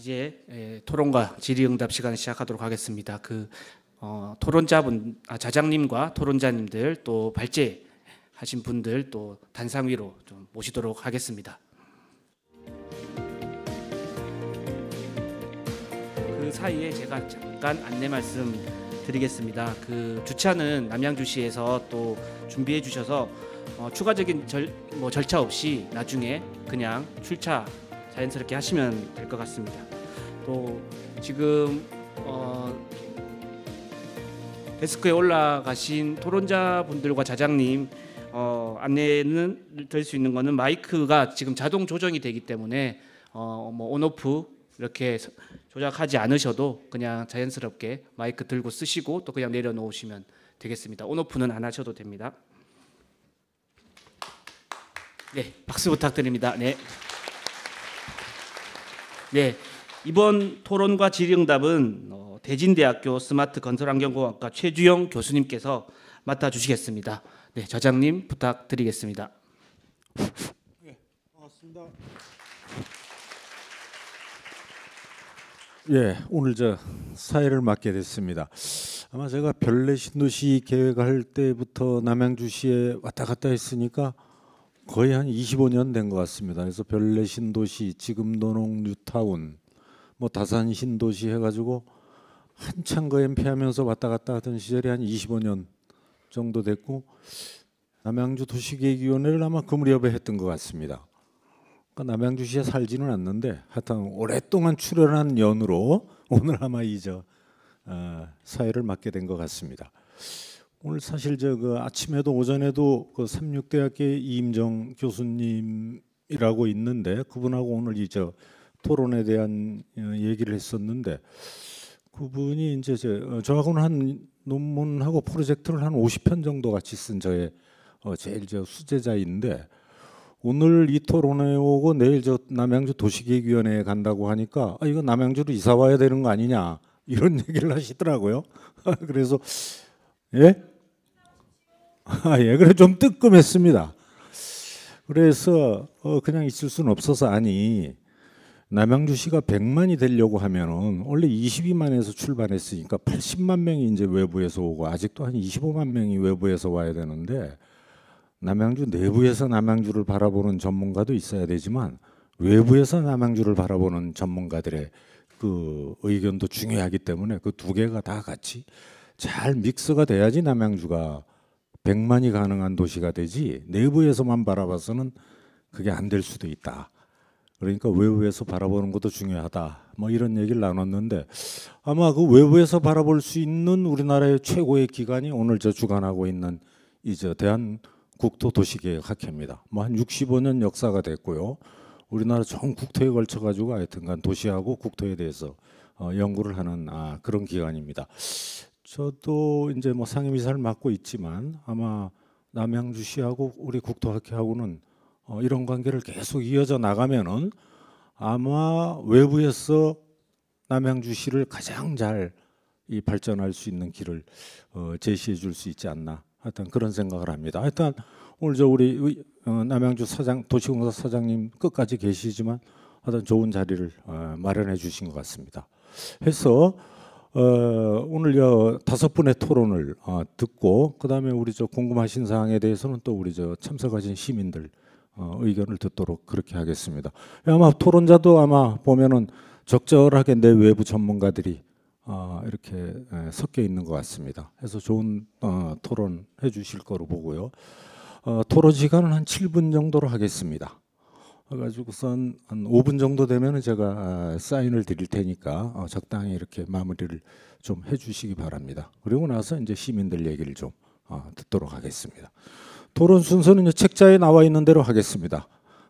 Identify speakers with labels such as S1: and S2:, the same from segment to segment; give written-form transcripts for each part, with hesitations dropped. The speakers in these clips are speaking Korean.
S1: 이제 토론과 질의응답 시간을 시작하도록 하겠습니다. 토론자분, 자장님과 토론자님들 또 발제하신 분들 또 단상 위로 좀 모시도록 하겠습니다. 그 사이에 제가 잠깐 안내 말씀 드리겠습니다. 주차는 남양주시에서 또 준비해 주셔서 추가적인 절차 없이 나중에 그냥 출차 자연스럽게 하시면 될 것 같습니다. 또 지금 데스크에 올라가신 토론자분들과 자장님 안내는 될 수 있는 거는 마이크가 지금 자동 조정이 되기 때문에 온오프 이렇게 조작하지 않으셔도 그냥 자연스럽게 마이크 들고 쓰시고 또 그냥 내려놓으시면 되겠습니다. 온오프는 안 하셔도 됩니다. 네, 박수 부탁드립니다. 네. 네, 이번 토론과 질의응답은 대진대학교 스마트건설환경공학과 최주영 교수님께서 맡아주시겠습니다. 네, 저장님 부탁드리겠습니다.
S2: 네, 반갑습니다. 예, 오늘 사회를 맡게 됐습니다. 아마 제가 별내 신도시 계획할 때부터 남양주시에 왔다 갔다 했으니까 거의 한 25년 된 것 같습니다. 그래서 별내 신도시, 지금 도농 뉴타운, 다산 신도시 해가지고 한참 그 엠피하면서 왔다 갔다 하던 시절이 한 25년 정도 됐고 남양주 도시계획위원회를 아마 그 무렵에 했던 것 같습니다. 그러니까 남양주시에 살지는 않는데 하여튼 오랫동안 출연한 연으로 오늘 아마 사회를 맡게 된 것 같습니다. 오늘 사실 아침에도 오전에도 36대학교의 이임정 교수님이라고 있는데 그분하고 오늘 토론에 대한 얘기를 했었는데 그분이 이제 저하고는 한 논문하고 프로젝트를 한 50편 정도 같이 쓴 저의 제일 수제자인데 오늘 이 토론에 오고 내일 남양주 도시계획위원회에 간다고 하니까 이거 남양주로 이사 와야 되는 거 아니냐 이런 얘기를 하시더라고요. 그래서 예? 예, 그래 좀 뜨끔했습니다. 그래서 그냥 있을 수는 없어서 남양주시가 100만이 되려고 하면은 원래 22만에서 출발했으니까 80만 명이 이제 외부에서 오고 아직도 한 25만 명이 외부에서 와야 되는데 남양주 내부에서 남양주를 바라보는 전문가도 있어야 되지만 외부에서 남양주를 바라보는 전문가들의 그 의견도 중요하기 때문에 그 두 개가 다 같이 잘 믹스가 돼야지 남양주가 100만이 가능한 도시가 되지 내부에서만 바라봐서는 그게 안 될 수도 있다. 그러니까 외부에서 바라보는 것도 중요하다. 이런 얘기를 나눴는데 아마 그 외부에서 바라볼 수 있는 우리나라의 최고의 기관이 오늘 주관하고 있는 대한국토도시계획학회입니다. 한 65년 역사가 됐고요. 우리나라 전 국토에 걸쳐 가지고 하여튼간 도시하고 국토에 대해서 연구를 하는 그런 기관입니다. 저도 이제 상임이사를 맡고 있지만 아마 남양주시하고 우리 국토학회하고는 이런 관계를 계속 이어져 나가면은 아마 외부에서 남양주시를 가장 잘 발전할 수 있는 길을 제시해 줄 수 있지 않나 하여튼 그런 생각을 합니다. 하여튼 오늘 우리 남양주 도시공사 사장님 끝까지 계시지만 하여튼 좋은 자리를 마련해 주신 것 같습니다. 해서 오늘 5분의 토론을 듣고 그다음에 우리 궁금하신 사항에 대해서는 또 우리 참석하신 시민들 의견을 듣도록 그렇게 하겠습니다. 아마 토론자도 아마 보면은 적절하게 내 외부 전문가들이 이렇게 섞여 있는 것 같습니다. 그래서 좋은 토론 해주실 거로 보고요. 토론 시간은 한 7분 정도로 하겠습니다. 그래가지고선 한 5분 정도 되면 제가 사인을 드릴 테니까 적당히 이렇게 마무리를 좀 해주시기 바랍니다. 그리고 나서 이제 시민들 얘기를 좀 듣도록 하겠습니다. 토론 순서는 책자에 나와 있는 대로 하겠습니다.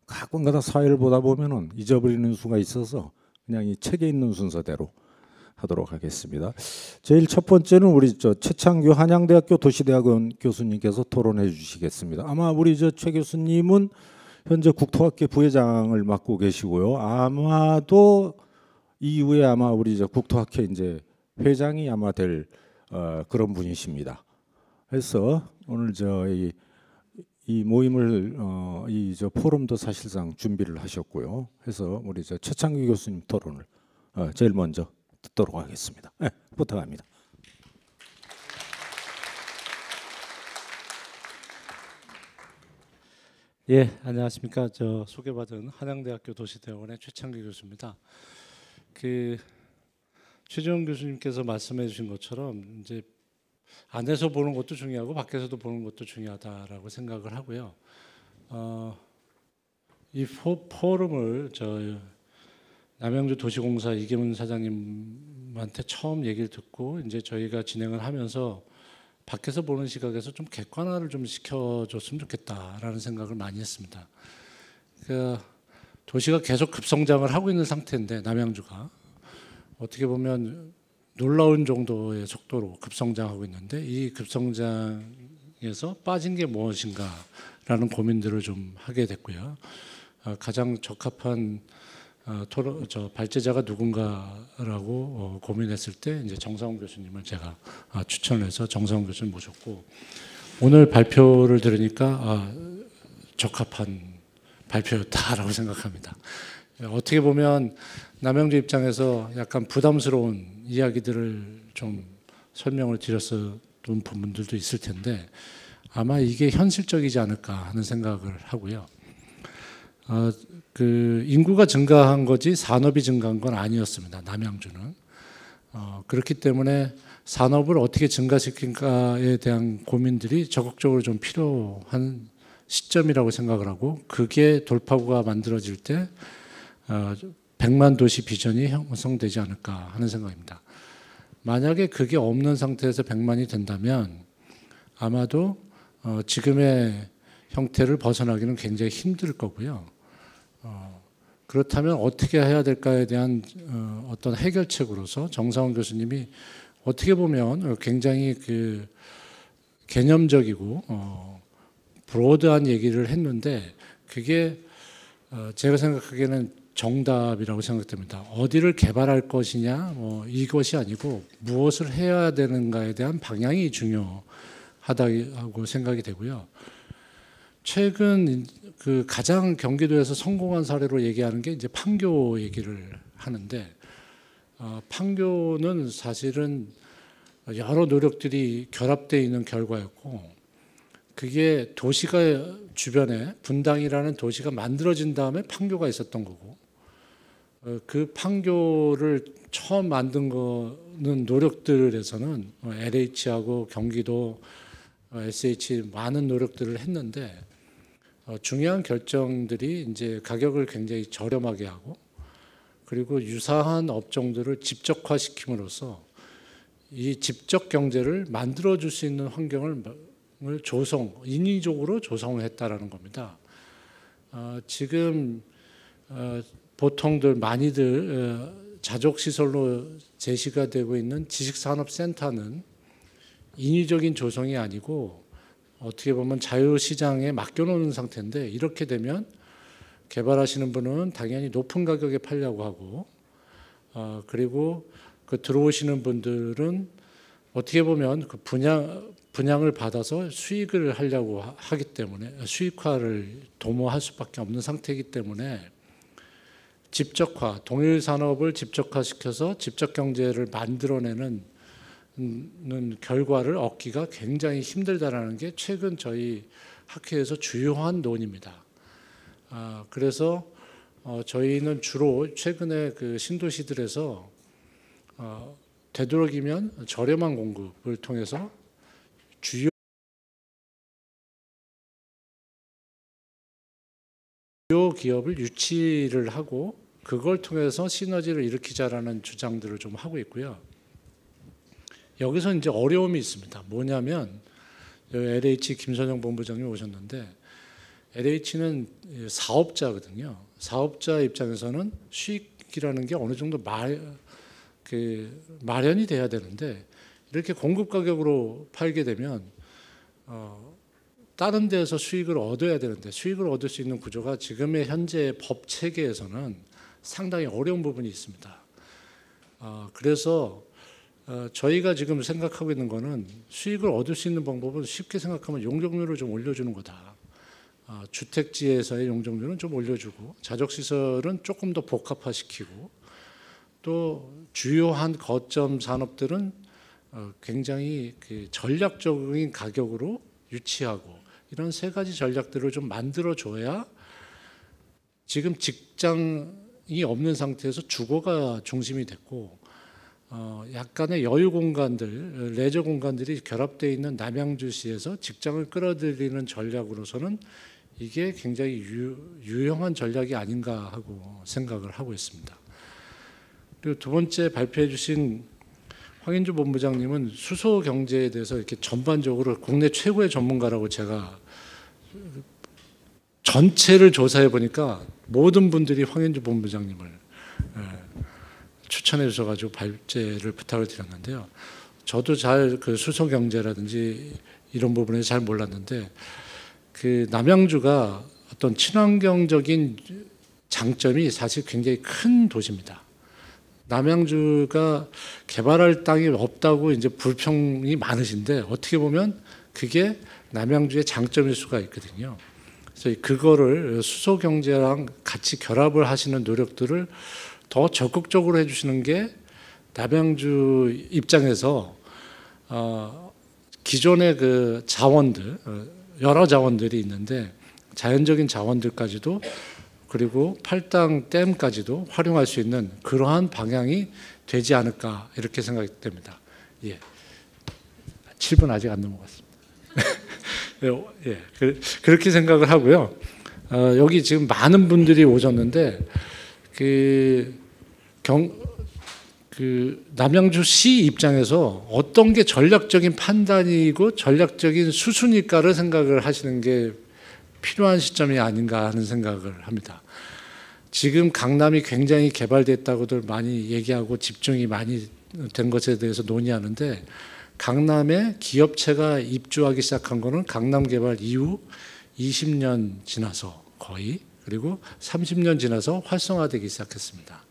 S2: 가끔가다 사회를 보다 보면은 잊어버리는 수가 있어서 그냥 이 책에 있는 순서대로 하도록 하겠습니다. 제일 첫 번째는 우리 최창규 한양대학교 도시대학원 교수님께서 토론해 주시겠습니다. 아마 우리 최 교수님은 현재 국토학회 부회장을 맡고 계시고요. 아마도 이후에 아마 우리 국토학회 이제 회장이 아마 될 그런 분이십니다. 그래서 오늘 이 모임을 이 포럼도 사실상 준비를 하셨고요. 해서 우리 최창규 교수님 토론을 제일 먼저 듣도록 하겠습니다. 네, 부탁합니다.
S3: 예, 안녕하십니까. 저 소개받은 한양대학교 도시대학원의 최창기 교수입니다. 최재원 교수님께서 말씀해 주신 것처럼 이제 안에서 보는 것도 중요하고 밖에서도 보는 것도 중요하다라고 생각을 하고요. 이 포럼을 남양주 도시공사 이계문 사장님한테 처음 얘기를 듣고 이제 저희가 진행을 하면서 밖에서 보는 시각에서 좀 객관화를 좀 시켜줬으면 좋겠다라는 생각을 많이 했습니다. 도시가 계속 급성장을 하고 있는 상태인데 남양주가 어떻게 보면 놀라운 정도의 속도로 급성장하고 있는데 이 급성장에서 빠진 게 무엇인가라는 고민들을 좀 하게 됐고요. 가장 적합한 발제자가 누군가라고 고민했을 때 이제 정상훈 교수님을 제가 추천해서 정상훈 교수님 모셨고 오늘 발표를 들으니까 적합한 발표였다라고 생각합니다. 어떻게 보면 남양주 입장에서 약간 부담스러운 이야기들을 좀 설명을 드렸었던 부분들도 있을 텐데 아마 이게 현실적이지 않을까 하는 생각을 하고요. 인구가 증가한 거지 산업이 증가한 건 아니었습니다. 남양주는. 그렇기 때문에 산업을 어떻게 증가시킬까에 대한 고민들이 적극적으로 좀 필요한 시점이라고 생각을 하고 그게 돌파구가 만들어질 때 100만 도시 비전이 형성되지 않을까 하는 생각입니다. 만약에 그게 없는 상태에서 100만이 된다면 아마도 지금의 형태를 벗어나기는 굉장히 힘들 거고요. 그렇다면 어떻게 해야 될까에 대한 어떤 해결책으로서 정상훈 교수님이 어떻게 보면 굉장히 개념적이고 브로드한 얘기를 했는데 그게 제가 생각하기에는 정답이라고 생각됩니다. 어디를 개발할 것이냐 이것이 아니고 무엇을 해야 되는가에 대한 방향이 중요하다고 생각이 되고요. 최근 가장 경기도에서 성공한 사례로 얘기하는 게 이제 판교 얘기를 하는데 판교는 사실은 여러 노력들이 결합되어 있는 결과였고 그게 도시가 주변에 분당이라는 도시가 만들어진 다음에 판교가 있었던 거고 그 판교를 처음 만든 거는 노력들에서는 LH하고 경기도 SH 많은 노력들을 했는데 중요한 결정들이 이제 가격을 굉장히 저렴하게 하고 그리고 유사한 업종들을 집적화시킴으로써 이 집적 경제를 만들어줄 수 있는 환경을 인위적으로 조성했다라는 겁니다. 지금 보통들 많이들 자족시설로 제시가 되고 있는 지식산업센터는 인위적인 조성이 아니고 어떻게 보면 자유시장에 맡겨놓는 상태인데 이렇게 되면 개발하시는 분은 당연히 높은 가격에 팔려고 하고 그리고 들어오시는 분들은 어떻게 보면 그 분양을 받아서 수익을 하려고 하기 때문에 수익화를 도모할 수밖에 없는 상태이기 때문에 집적화, 동일 산업을 집적화시켜서 집적 경제를 만들어내는 결과를 얻기가 굉장히 힘들다라는 게 최근 저희 학회에서 주요한 논의입니다. 그래서 저희는 주로 최근에 신도시들에서 되도록이면 저렴한 공급을 통해서 주요 기업을 유치를 하고 그걸 통해서 시너지를 일으키자라는 주장들을 좀 하고 있고요. 여기서 이제 어려움이 있습니다. 뭐냐면 LH 김선영 본부장님 오셨는데 LH는 사업자거든요. 사업자 입장에서는 수익이라는 게 어느 정도 마련이 돼야 되는데 이렇게 공급 가격으로 팔게 되면 다른 데에서 수익을 얻어야 되는데 수익을 얻을 수 있는 구조가 지금의 현재 법 체계에서는 상당히 어려운 부분이 있습니다. 그래서 저희가 지금 생각하고 있는 거는 수익을 얻을 수 있는 방법은 쉽게 생각하면 용적률을 좀 올려주는 거다. 주택지에서의 용적률은 좀 올려주고 자족시설은 조금 더 복합화시키고 또 주요한 거점 산업들은 굉장히 그 전략적인 가격으로 유치하고 이런 세 가지 전략들을 좀 만들어 줘야 지금 직장이 없는 상태에서 주거가 중심이 됐고 약간의 여유 공간들, 레저 공간들이 결합되어 있는 남양주시에서 직장을 끌어들이는 전략으로서는 이게 굉장히 유용한 전략이 아닌가 하고 생각을 하고 있습니다. 그리고 두 번째 발표해 주신 황인주 본부장님은 수소 경제에 대해서 이렇게 전반적으로 국내 최고의 전문가라고 제가 전체를 조사해 보니까 모든 분들이 황인주 본부장님을 추천해 주셔가지고 발제를 부탁을 드렸는데요. 저도 잘 그 수소 경제라든지 이런 부분에 잘 몰랐는데 그 남양주가 어떤 친환경적인 장점이 사실 굉장히 큰 도시입니다. 남양주가 개발할 땅이 없다고 이제 불평이 많으신데 어떻게 보면 그게 남양주의 장점일 수가 있거든요. 그래서 그거를 수소 경제랑 같이 결합을 하시는 노력들을 더 적극적으로 해주시는 게 남양주 입장에서 기존의 그 자원들 여러 자원들이 있는데 자연적인 자원들까지도 그리고 팔당 댐까지도 활용할 수 있는 그러한 방향이 되지 않을까 이렇게 생각됩니다. 예, 7분 아직 안 넘어갔습니다. 예, 그렇게 생각을 하고요. 여기 지금 많은 분들이 오셨는데 그 남양주시 입장에서 어떤 게 전략적인 판단이고 전략적인 수순일까를 생각을 하시는 게 필요한 시점이 아닌가 하는 생각을 합니다. 지금 강남이 굉장히 개발됐다고들 많이 얘기하고 집중이 많이 된 것에 대해서 논의하는데 강남에 기업체가 입주하기 시작한 거는 강남 개발 이후 20년 지나서 거의 그리고 30년 지나서 활성화되기 시작했습니다.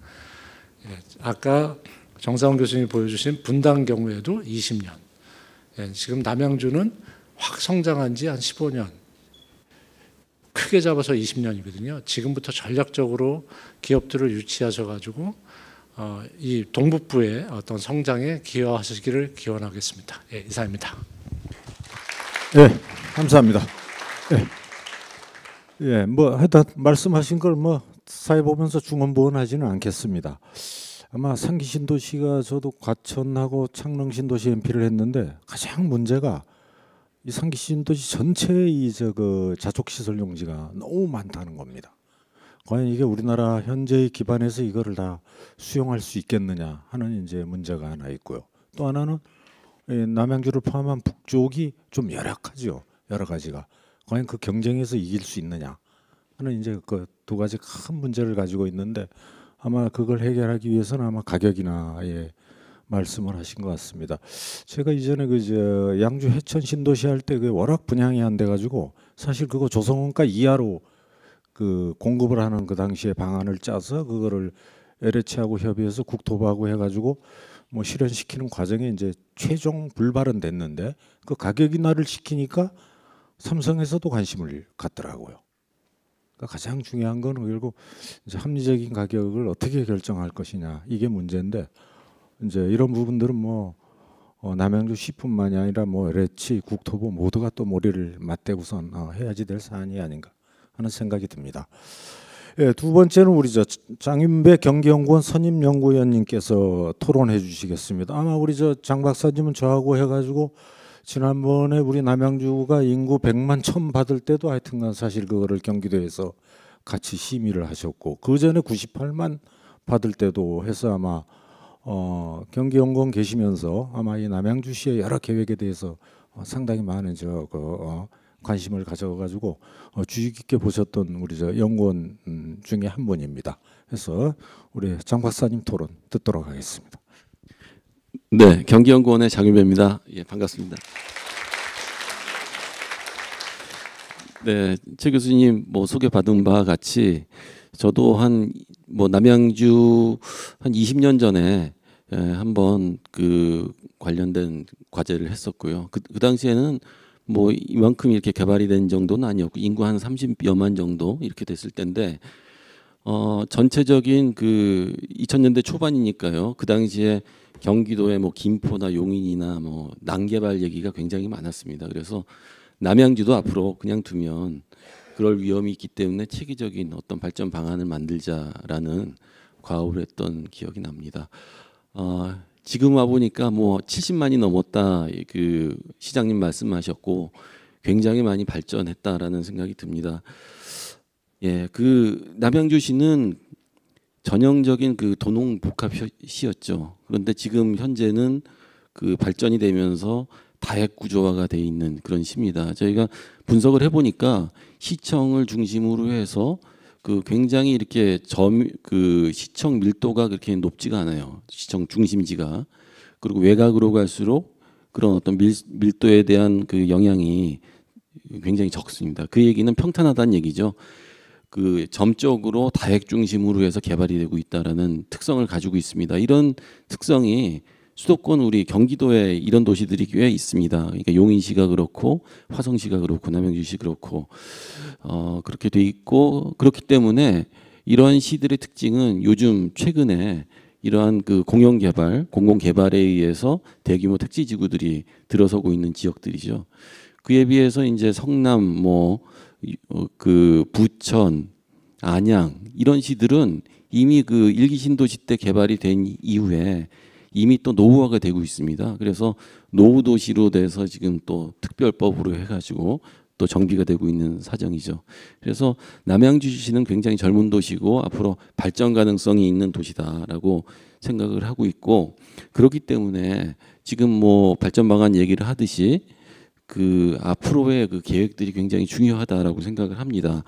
S3: 아까 정상훈 교수님이 보여주신 분당 경우에도 20년. 지금 남양주는 확 성장한 지 한 15년. 크게 잡아서 20년이거든요. 지금부터 전략적으로 기업들을 유치하셔가지고 이 동북부의 어떤 성장에 기여하시기를 기원하겠습니다. 예, 이상입니다.
S2: 네, 감사합니다. 예, 뭐 하여튼 말씀하신 걸 뭐 사회 보면서 중언부언하지는 않겠습니다. 아마 상기 신도시가 저도 과천하고 창릉 신도시 MP를 했는데 가장 문제가 이 상기 신도시 전체의 이 자족 시설 용지가 너무 많다는 겁니다. 과연 이게 우리나라 현재의 기반에서 이거를 다 수용할 수 있겠느냐 하는 이제 문제가 하나 있고요. 또 하나는 남양주를 포함한 북쪽이 좀 열악하죠. 여러 가지가 과연 그 경쟁에서 이길 수 있느냐 하는 이제 그 두 가지 큰 문제를 가지고 있는데 아마 그걸 해결하기 위해서는 아마 가격이나 말씀을 하신 것 같습니다. 제가 이전에 양주 해천 신도시 할 때 워낙 분양이 안 돼가지고 사실 그거 조성원가 이하로 그 공급을 하는 그 당시에 방안을 짜서 그거를 LH하고 협의해서 국토부하고 해가지고 뭐 실현시키는 과정에 이제 최종 불발은 됐는데 그 가격 인하를 시키니까 삼성에서도 관심을 갖더라고요. 그러니까 가장 중요한 건 결국 이제 합리적인 가격을 어떻게 결정할 것이냐 이게 문제인데 이제 이런 부분들은 뭐 남양주시뿐만이 아니라 뭐 LH, 국토부 모두가 또 머리를 맞대고선 해야지 될 사안이 아닌가 하는 생각이 듭니다. 예, 두 번째는 우리 장윤배 경기연구원 선임연구위원님께서 토론해 주시겠습니다. 아마 우리 장 박사님은 저하고 해가지고 지난번에 우리 남양주가 인구 100만 천 받을 때도 하여튼간 사실 그거를 경기도에서 같이 심의를 하셨고 그 전에 98만 받을 때도 해서 아마 경기연구원 계시면서 아마 이 남양주시의 여러 계획에 대해서 상당히 많은 관심을 가져가지고 주의 깊게 보셨던 우리 연구원 중에 한 분입니다. 그래서 우리 장 박사님 토론 듣도록 하겠습니다.
S4: 네, 경기연구원의 장윤배입니다. 예, 반갑습니다. 네, 최 교수님 뭐 소개받은 바와 같이 저도 남양주 한 20년 전에 한번 그 관련된 과제를 했었고요. 그 당시에는 뭐 이만큼 이렇게 개발이 된 정도는 아니었고 인구 한 30여만 정도 이렇게 됐을 때인데 전체적인 그 2000년대 초반이니까요. 그 당시에 경기도의 뭐 김포나 용인이나 뭐 난개발 얘기가 굉장히 많았습니다. 그래서 남양주도 앞으로 그냥 두면 그럴 위험이 있기 때문에 체계적인 어떤 발전 방안을 만들자라는 과업을 했던 기억이 납니다. 지금 와 보니까 뭐 70만이 넘었다 그 시장님 말씀하셨고 굉장히 많이 발전했다라는 생각이 듭니다. 예, 그 남양주시는 전형적인 그 도농 복합시였죠. 그런데 지금 현재는 그 발전이 되면서 다액 구조화가 돼 있는 그런 시입니다. 저희가 분석을 해보니까 시청을 중심으로 해서 그 굉장히 이렇게 그 시청 밀도가 그렇게 높지가 않아요. 시청 중심지가. 그리고 외곽으로 갈수록 그런 어떤 밀도에 대한 그 영향이 굉장히 적습니다. 그 얘기는 평탄하다는 얘기죠. 그 점적으로 다액 중심으로 해서 개발이 되고 있다라는 특성을 가지고 있습니다. 이런 특성이 수도권 우리 경기도에 이런 도시들이 꽤 있습니다. 그러니까 용인시가 그렇고 화성시가 그렇고 남양주시 그렇고 그렇게 돼 있고 그렇기 때문에 이러한 시들의 특징은 요즘 최근에 이러한 그 공영 개발, 공공 개발에 의해서 대규모 택지 지구들이 들어서고 있는 지역들이죠. 그에 비해서 이제 성남 뭐 그 부천, 안양 이런 시들은 이미 그 일기 신도시 때 개발이 된 이후에 이미 또 노후화가 되고 있습니다. 그래서 노후 도시로 돼서 지금 또 특별법으로 해가지고 또 정비가 되고 있는 사정이죠. 그래서 남양주시는 굉장히 젊은 도시고 앞으로 발전 가능성이 있는 도시다라고 생각을 하고 있고 그렇기 때문에 지금 뭐 발전 방안 얘기를 하듯이 그 앞으로의 그 계획들이 굉장히 중요하다라고 생각을 합니다.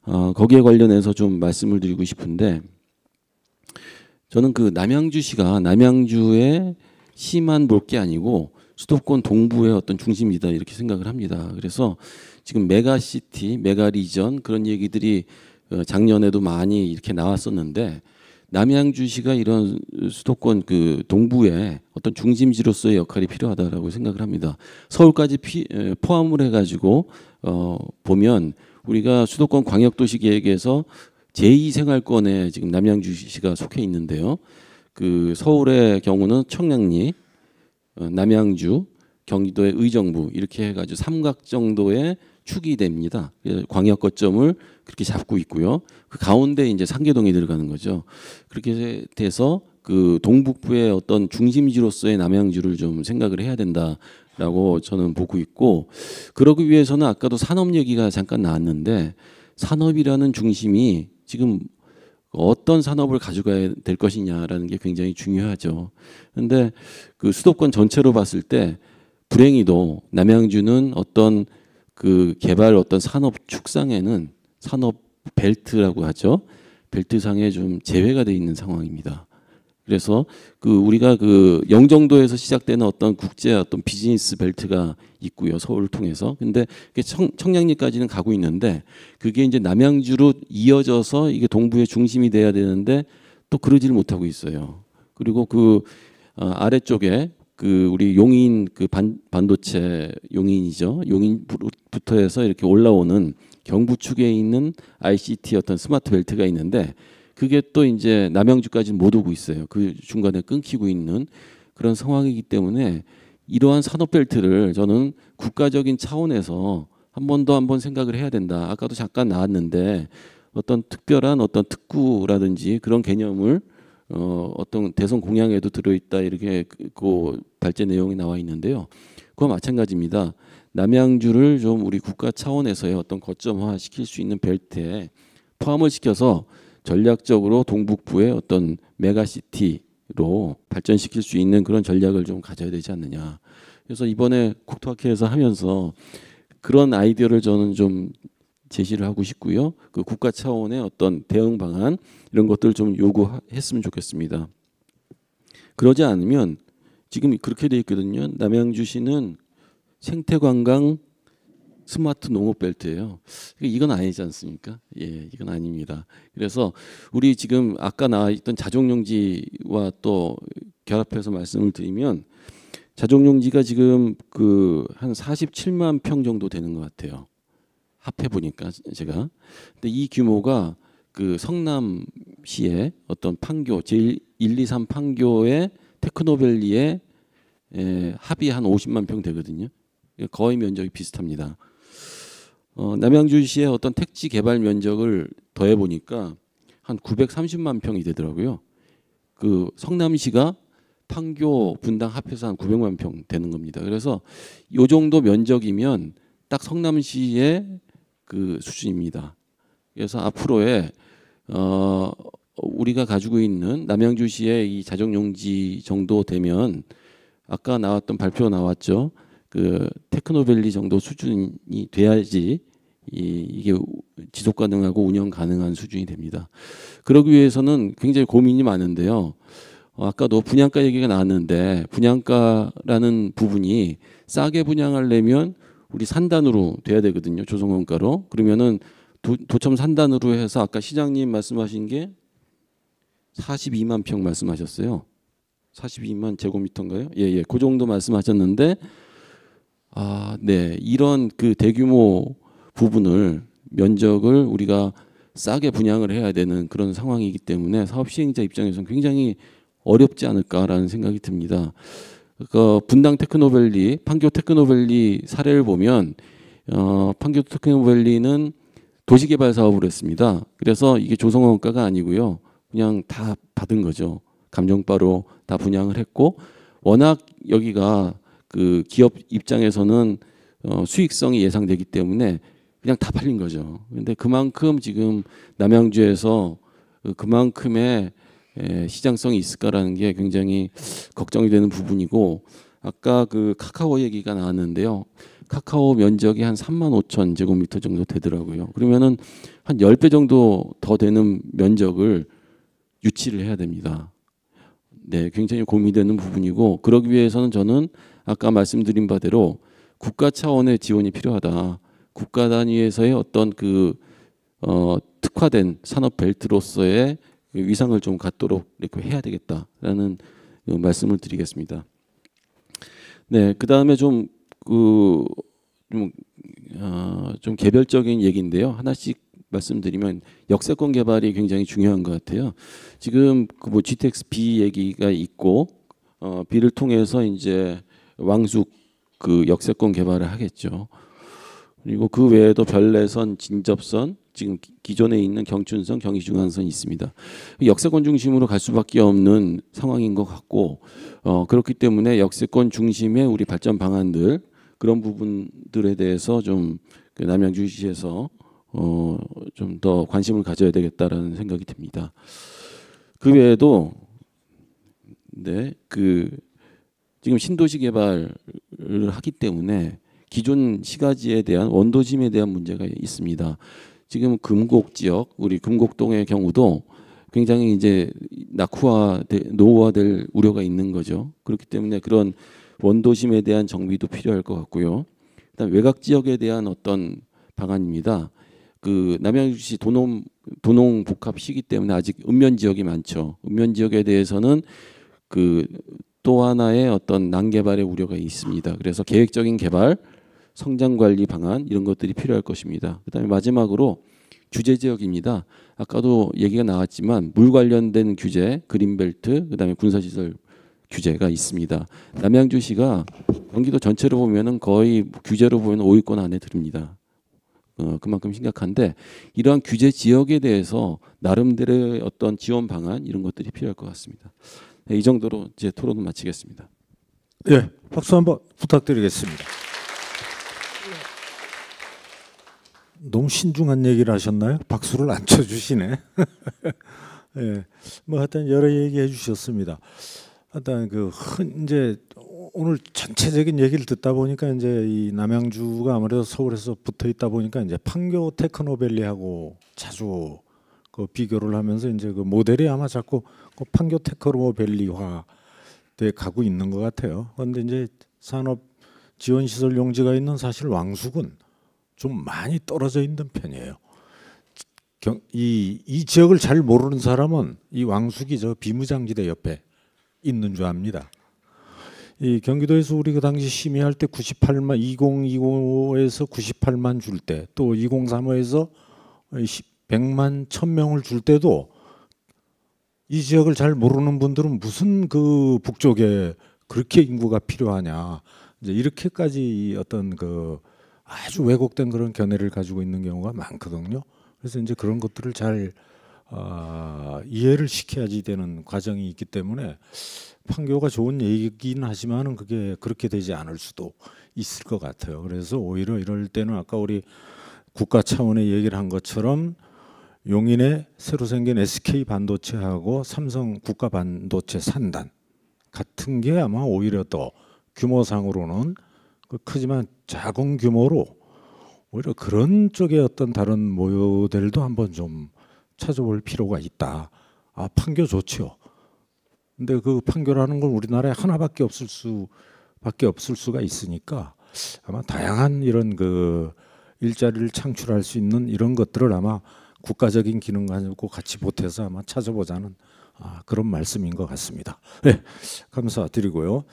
S4: 거기에 관련해서 좀 말씀을 드리고 싶은데 저는 그 남양주시가 남양주의 시만 볼 게 아니고 수도권 동부의 어떤 중심이다 이렇게 생각을 합니다. 그래서 지금 메가시티, 메가리전 그런 얘기들이 작년에도 많이 이렇게 나왔었는데 남양주시가 이런 수도권 그 동부에 어떤 중심지로서의 역할이 필요하다라고 생각을 합니다. 서울까지 포함을 해가지고 보면 우리가 수도권 광역도시 계획에서 제2생활권에 지금 남양주시가 속해 있는데요. 그 서울의 경우는 청량리, 남양주, 경기도의 의정부 이렇게 해가지고 삼각 정도의 축이 됩니다. 광역 거점을 그렇게 잡고 있고요. 그 가운데 이제 상계동이 들어가는 거죠. 그렇게 돼서 그 동북부의 어떤 중심지로서의 남양주를 좀 생각을 해야 된다라고 저는 보고 있고 그러기 위해서는 아까도 산업 얘기가 잠깐 나왔는데 산업이라는 중심이 지금 어떤 산업을 가져가야 될 것이냐라는 게 굉장히 중요하죠. 그런데 그 수도권 전체로 봤을 때 불행히도 남양주는 어떤 그 개발 어떤 산업 축상에는 산업 벨트라고 하죠. 벨트상에 좀 제외가 돼 있는 상황입니다. 그래서 그 우리가 그 영종도에서 시작되는 어떤 국제 어떤 비즈니스 벨트가 있고요. 서울을 통해서. 근데 청량리까지는 가고 있는데 그게 이제 남양주로 이어져서 이게 동부의 중심이 돼야 되는데 또 그러지를 못하고 있어요. 그리고 그 아래쪽에 그 우리 용인 그 반도체 용인이죠. 용인부터 해서 이렇게 올라오는 경부 축에 있는 ICT 어떤 스마트 벨트가 있는데 그게 또 이제 남양주까지는 못 오고 있어요. 그 중간에 끊기고 있는 그런 상황이기 때문에 이러한 산업 벨트를 저는 국가적인 차원에서 한 번 더 한번 생각을 해야 된다. 아까도 잠깐 나왔는데 어떤 특별한 어떤 특구라든지 그런 개념을 어떤 대선 공약에도 들어있다 이렇게 그 발제 내용이 나와 있는데요. 그와 마찬가지입니다. 남양주를 좀 우리 국가 차원에서의 어떤 거점화 시킬 수 있는 벨트에 포함을 시켜서 전략적으로 동북부의 어떤 메가시티로 발전시킬 수 있는 그런 전략을 좀 가져야 되지 않느냐. 그래서 이번에 국토학회에서 하면서 그런 아이디어를 저는 좀 제시를 하고 싶고요. 그 국가 차원의 어떤 대응 방안 이런 것들을 좀 요구했으면 좋겠습니다. 그러지 않으면 지금 그렇게 돼 있거든요. 남양주시는 생태관광 스마트 농업 벨트예요. 이건 아니지 않습니까? 예, 이건 아닙니다. 그래서 우리 지금 아까 나와 있던 자족용지와 또 결합해서 말씀을 드리면 자족용지가 지금 그 한 47만 평 정도 되는 것 같아요. 합해 보니까 제가. 근데 이 규모가 그 성남시의 어떤 판교 제1, 2, 3 판교의 테크노밸리의 합이 한 50만 평 되거든요. 거의 면적이 비슷합니다. 남양주시의 어떤 택지 개발 면적을 더해 보니까 한 930만 평이 되더라고요. 그 성남시가 판교 분당 합해서 한 900만 평 되는 겁니다. 그래서 이 정도 면적이면 딱 성남시의 그 수준입니다. 그래서 앞으로의 우리가 가지고 있는 남양주시의 이 자정용지 정도 되면 아까 나왔던 발표 나왔죠. 그 테크노밸리 정도 수준이 돼야지 이게 지속 가능하고 운영 가능한 수준이 됩니다. 그러기 위해서는 굉장히 고민이 많은데요. 아까도 분양가 얘기가 나왔는데 분양가라는 부분이 싸게 분양하려면 우리 산단으로 돼야 되거든요. 조성원가로. 그러면은 도첨 산단으로 해서 아까 시장님 말씀하신 게 42만 평 말씀하셨어요. 42만 제곱미터인가요? 예, 그 정도 말씀하셨는데 네, 이런 그 대규모 부분을 면적을 우리가 싸게 분양을 해야 되는 그런 상황이기 때문에 사업 시행자 입장에서는 굉장히 어렵지 않을까라는 생각이 듭니다. 그 분당 테크노밸리, 판교 테크노밸리 사례를 보면 판교 테크노밸리는 도시개발 사업을 했습니다. 그래서 이게 조성원가가 아니고요. 그냥 다 받은 거죠. 감정가로 다 분양을 했고 워낙 여기가 그 기업 입장에서는 수익성이 예상되기 때문에 그냥 다 팔린 거죠. 그런데 그만큼 지금 남양주에서 그만큼의 시장성이 있을까라는 게 굉장히 걱정이 되는 부분이고 아까 그 카카오 얘기가 나왔는데요. 카카오 면적이 한 3만 5천 제곱미터 정도 되더라고요. 그러면은 한 10배 정도 더 되는 면적을 유치를 해야 됩니다. 네, 굉장히 고민되는 부분이고 그러기 위해서는 저는 아까 말씀드린 바대로 국가 차원의 지원이 필요하다. 국가 단위에서의 어떤 그 특화된 산업 벨트로서의 위상을 좀 갖도록 이렇게 해야 되겠다라는 말씀을 드리겠습니다. 네, 그 다음에 좀 개별적인 얘기인데요. 하나씩 말씀드리면 역세권 개발이 굉장히 중요한 것 같아요. 지금 그 뭐 GTX B 얘기가 있고 B를 통해서 이제 왕숙 그 역세권 개발을 하겠죠. 그리고 그 외에도 별내선, 진접선, 지금 기존에 있는 경춘선, 경의중앙선이 있습니다. 역세권 중심으로 갈 수밖에 없는 상황인 것 같고 그렇기 때문에 역세권 중심의 우리 발전 방안들 그런 부분들에 대해서 좀 그 남양주시에서 좀 더 관심을 가져야 되겠다라는 생각이 듭니다. 그 외에도 네, 그 지금 신도시 개발을 하기 때문에 기존 시가지에 대한 원도심에 대한 문제가 있습니다. 지금 금곡 지역, 우리 금곡동의 경우도 굉장히 이제 노후화될 우려가 있는 거죠. 그렇기 때문에 그런 원도심에 대한 정비도 필요할 것 같고요. 일단 외곽 지역에 대한 어떤 방안입니다. 그 남양주시 도농 복합 시기 때문에 아직 읍면 지역이 많죠. 읍면 지역에 대해서는 그 또 하나의 어떤 난개발의 우려가 있습니다. 그래서 계획적인 개발, 성장 관리 방안 이런 것들이 필요할 것입니다. 그다음에 마지막으로 규제 지역입니다. 아까도 얘기가 나왔지만 물 관련된 규제, 그린벨트, 그다음에 군사시설 규제가 있습니다. 남양주시가 경기도 전체로 보면은 거의 규제로 보면 5위권 안에 듭니다. 그만큼 심각한데 이러한 규제 지역에 대해서 나름대로의 어떤 지원 방안 이런 것들이 필요할 것 같습니다. 네, 이 정도로 제 토론을 마치겠습니다.
S2: 예, 박수 한번 부탁드리겠습니다. 너무 신중한 얘기를 하셨나요? 박수를 안 쳐주시네. 예, 뭐 하여튼 여러 얘기해 주셨습니다. 하여튼 이제 오늘 전체적인 얘기를 듣다 보니까 이제 이 남양주가 아무래도 서울에서 붙어 있다 보니까 이제 판교 테크노밸리하고 자주 그 비교를 하면서 이제 그 모델이 아마 자꾸 그 판교 테크노밸리화 돼 가고 있는 것 같아요. 그런데 이제 산업 지원 시설 용지가 있는 사실 왕숙은 좀 많이 떨어져 있는 편이에요. 이 지역을 잘 모르는 사람은 이 왕숙이 저 비무장지대 옆에 있는 줄 압니다. 이 경기도에서 우리 그 당시 심의할 때 98만 2025에서 98만 줄 때 또 2035에서 100만 1000명을 줄 때도 이 지역을 잘 모르는 분들은 무슨 그 북쪽에 그렇게 인구가 필요하냐, 이제 이렇게까지 어떤 그 아주 왜곡된 그런 견해를 가지고 있는 경우가 많거든요. 그래서 이제 그런 것들을 잘 이해를 시켜야지 되는 과정이 있기 때문에 판교가 좋은 얘기긴 하지만은 그게 그렇게 되지 않을 수도 있을 것 같아요. 그래서 오히려 이럴 때는 아까 우리 국가 차원의 얘기를 한 것처럼 용인에 새로 생긴 SK 반도체하고 삼성 국가 반도체 산단 같은 게 아마 오히려 더 규모상으로는 크지만 작은 규모로 오히려 그런 쪽의 어떤 다른 모델도 한번 좀 찾아볼 필요가 있다. 아, 판교 좋죠. 근데 그 판교라는 건 우리나라에 하나밖에 없을 수가 있으니까 아마 다양한 이런 그 일자리를 창출할 수 있는 이런 것들을 아마 국가적인 기능 가지고 같이 보태서 아마 찾아보자는 그런 말씀인 것 같습니다. 네, 감사드리고요.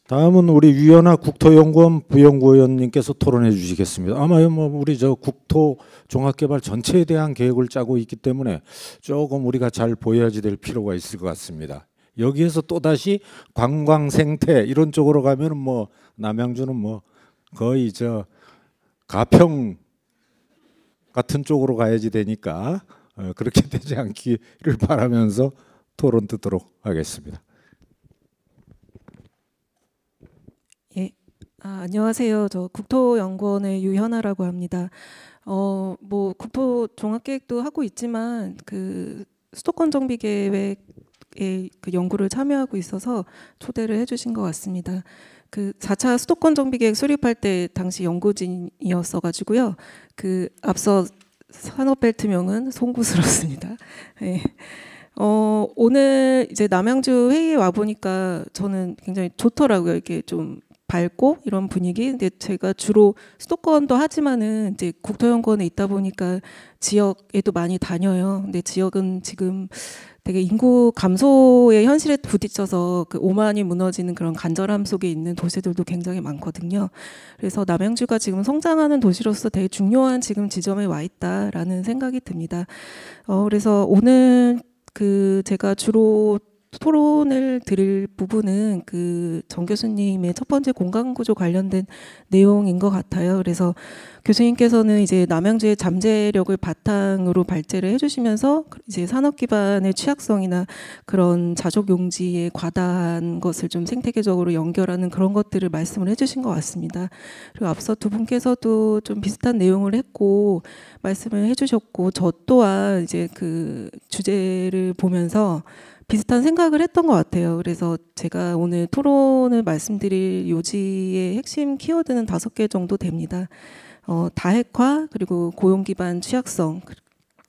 S2: 다음은 우리 유연아 국토연구원 부연구위원님께서 토론해 주시겠습니다. 아마 뭐 우리 저 국토 종합개발 전체에 대한 계획을 짜고 있기 때문에 조금 우리가 잘 보여야지 될 필요가 있을 것 같습니다. 여기에서 또 다시 관광 생태 이런 쪽으로 가면은 뭐 남양주는 뭐 거의 저 가평 같은 쪽으로 가야지 되니까 그렇게 되지 않기를 바라면서 토론 듣도록 하겠습니다.
S5: 예, 안녕하세요. 저 국토연구원의 유현아라고 합니다. 뭐 국토 종합계획도 하고 있지만 그 수도권 정비 계획에 그 연구를 참여하고 있어서 초대를 해주신 것 같습니다. 그 4차 수도권 정비계획 수립할 때 당시 연구진이었어 가지고요. 그 앞서 산업벨트명은 송구스럽습니다. 네. 오늘 이제 남양주 회의에 와 보니까 저는 굉장히 좋더라고요. 이렇게 좀 밝고 이런 분위기. 근데 제가 주로 수도권도 하지만은 이제 국토연구원에 있다 보니까 지역에도 많이 다녀요. 근데 지역은 지금 되게 인구 감소의 현실에 부딪혀서 그 오만이 무너지는 그런 간절함 속에 있는 도시들도 굉장히 많거든요. 그래서 남양주가 지금 성장하는 도시로서 되게 중요한 지금 지점에 와 있다라는 생각이 듭니다. 그래서 오늘 그 제가 주로 토론을 드릴 부분은 그 정 교수님의 첫 번째 공간구조 관련된 내용인 것 같아요. 그래서 교수님께서는 이제 남양주의 잠재력을 바탕으로 발제를 해주시면서 이제 산업 기반의 취약성이나 그런 자족 용지의 과다한 것을 좀 생태계적으로 연결하는 그런 것들을 말씀을 해주신 것 같습니다. 그리고 앞서 두 분께서도 좀 비슷한 내용을 했고 말씀을 해주셨고 저 또한 이제 그 주제를 보면서 비슷한 생각을 했던 것 같아요. 그래서 제가 오늘 토론을 말씀드릴 요지의 핵심 키워드는 5개 정도 됩니다. 다핵화, 그리고 고용 기반 취약성,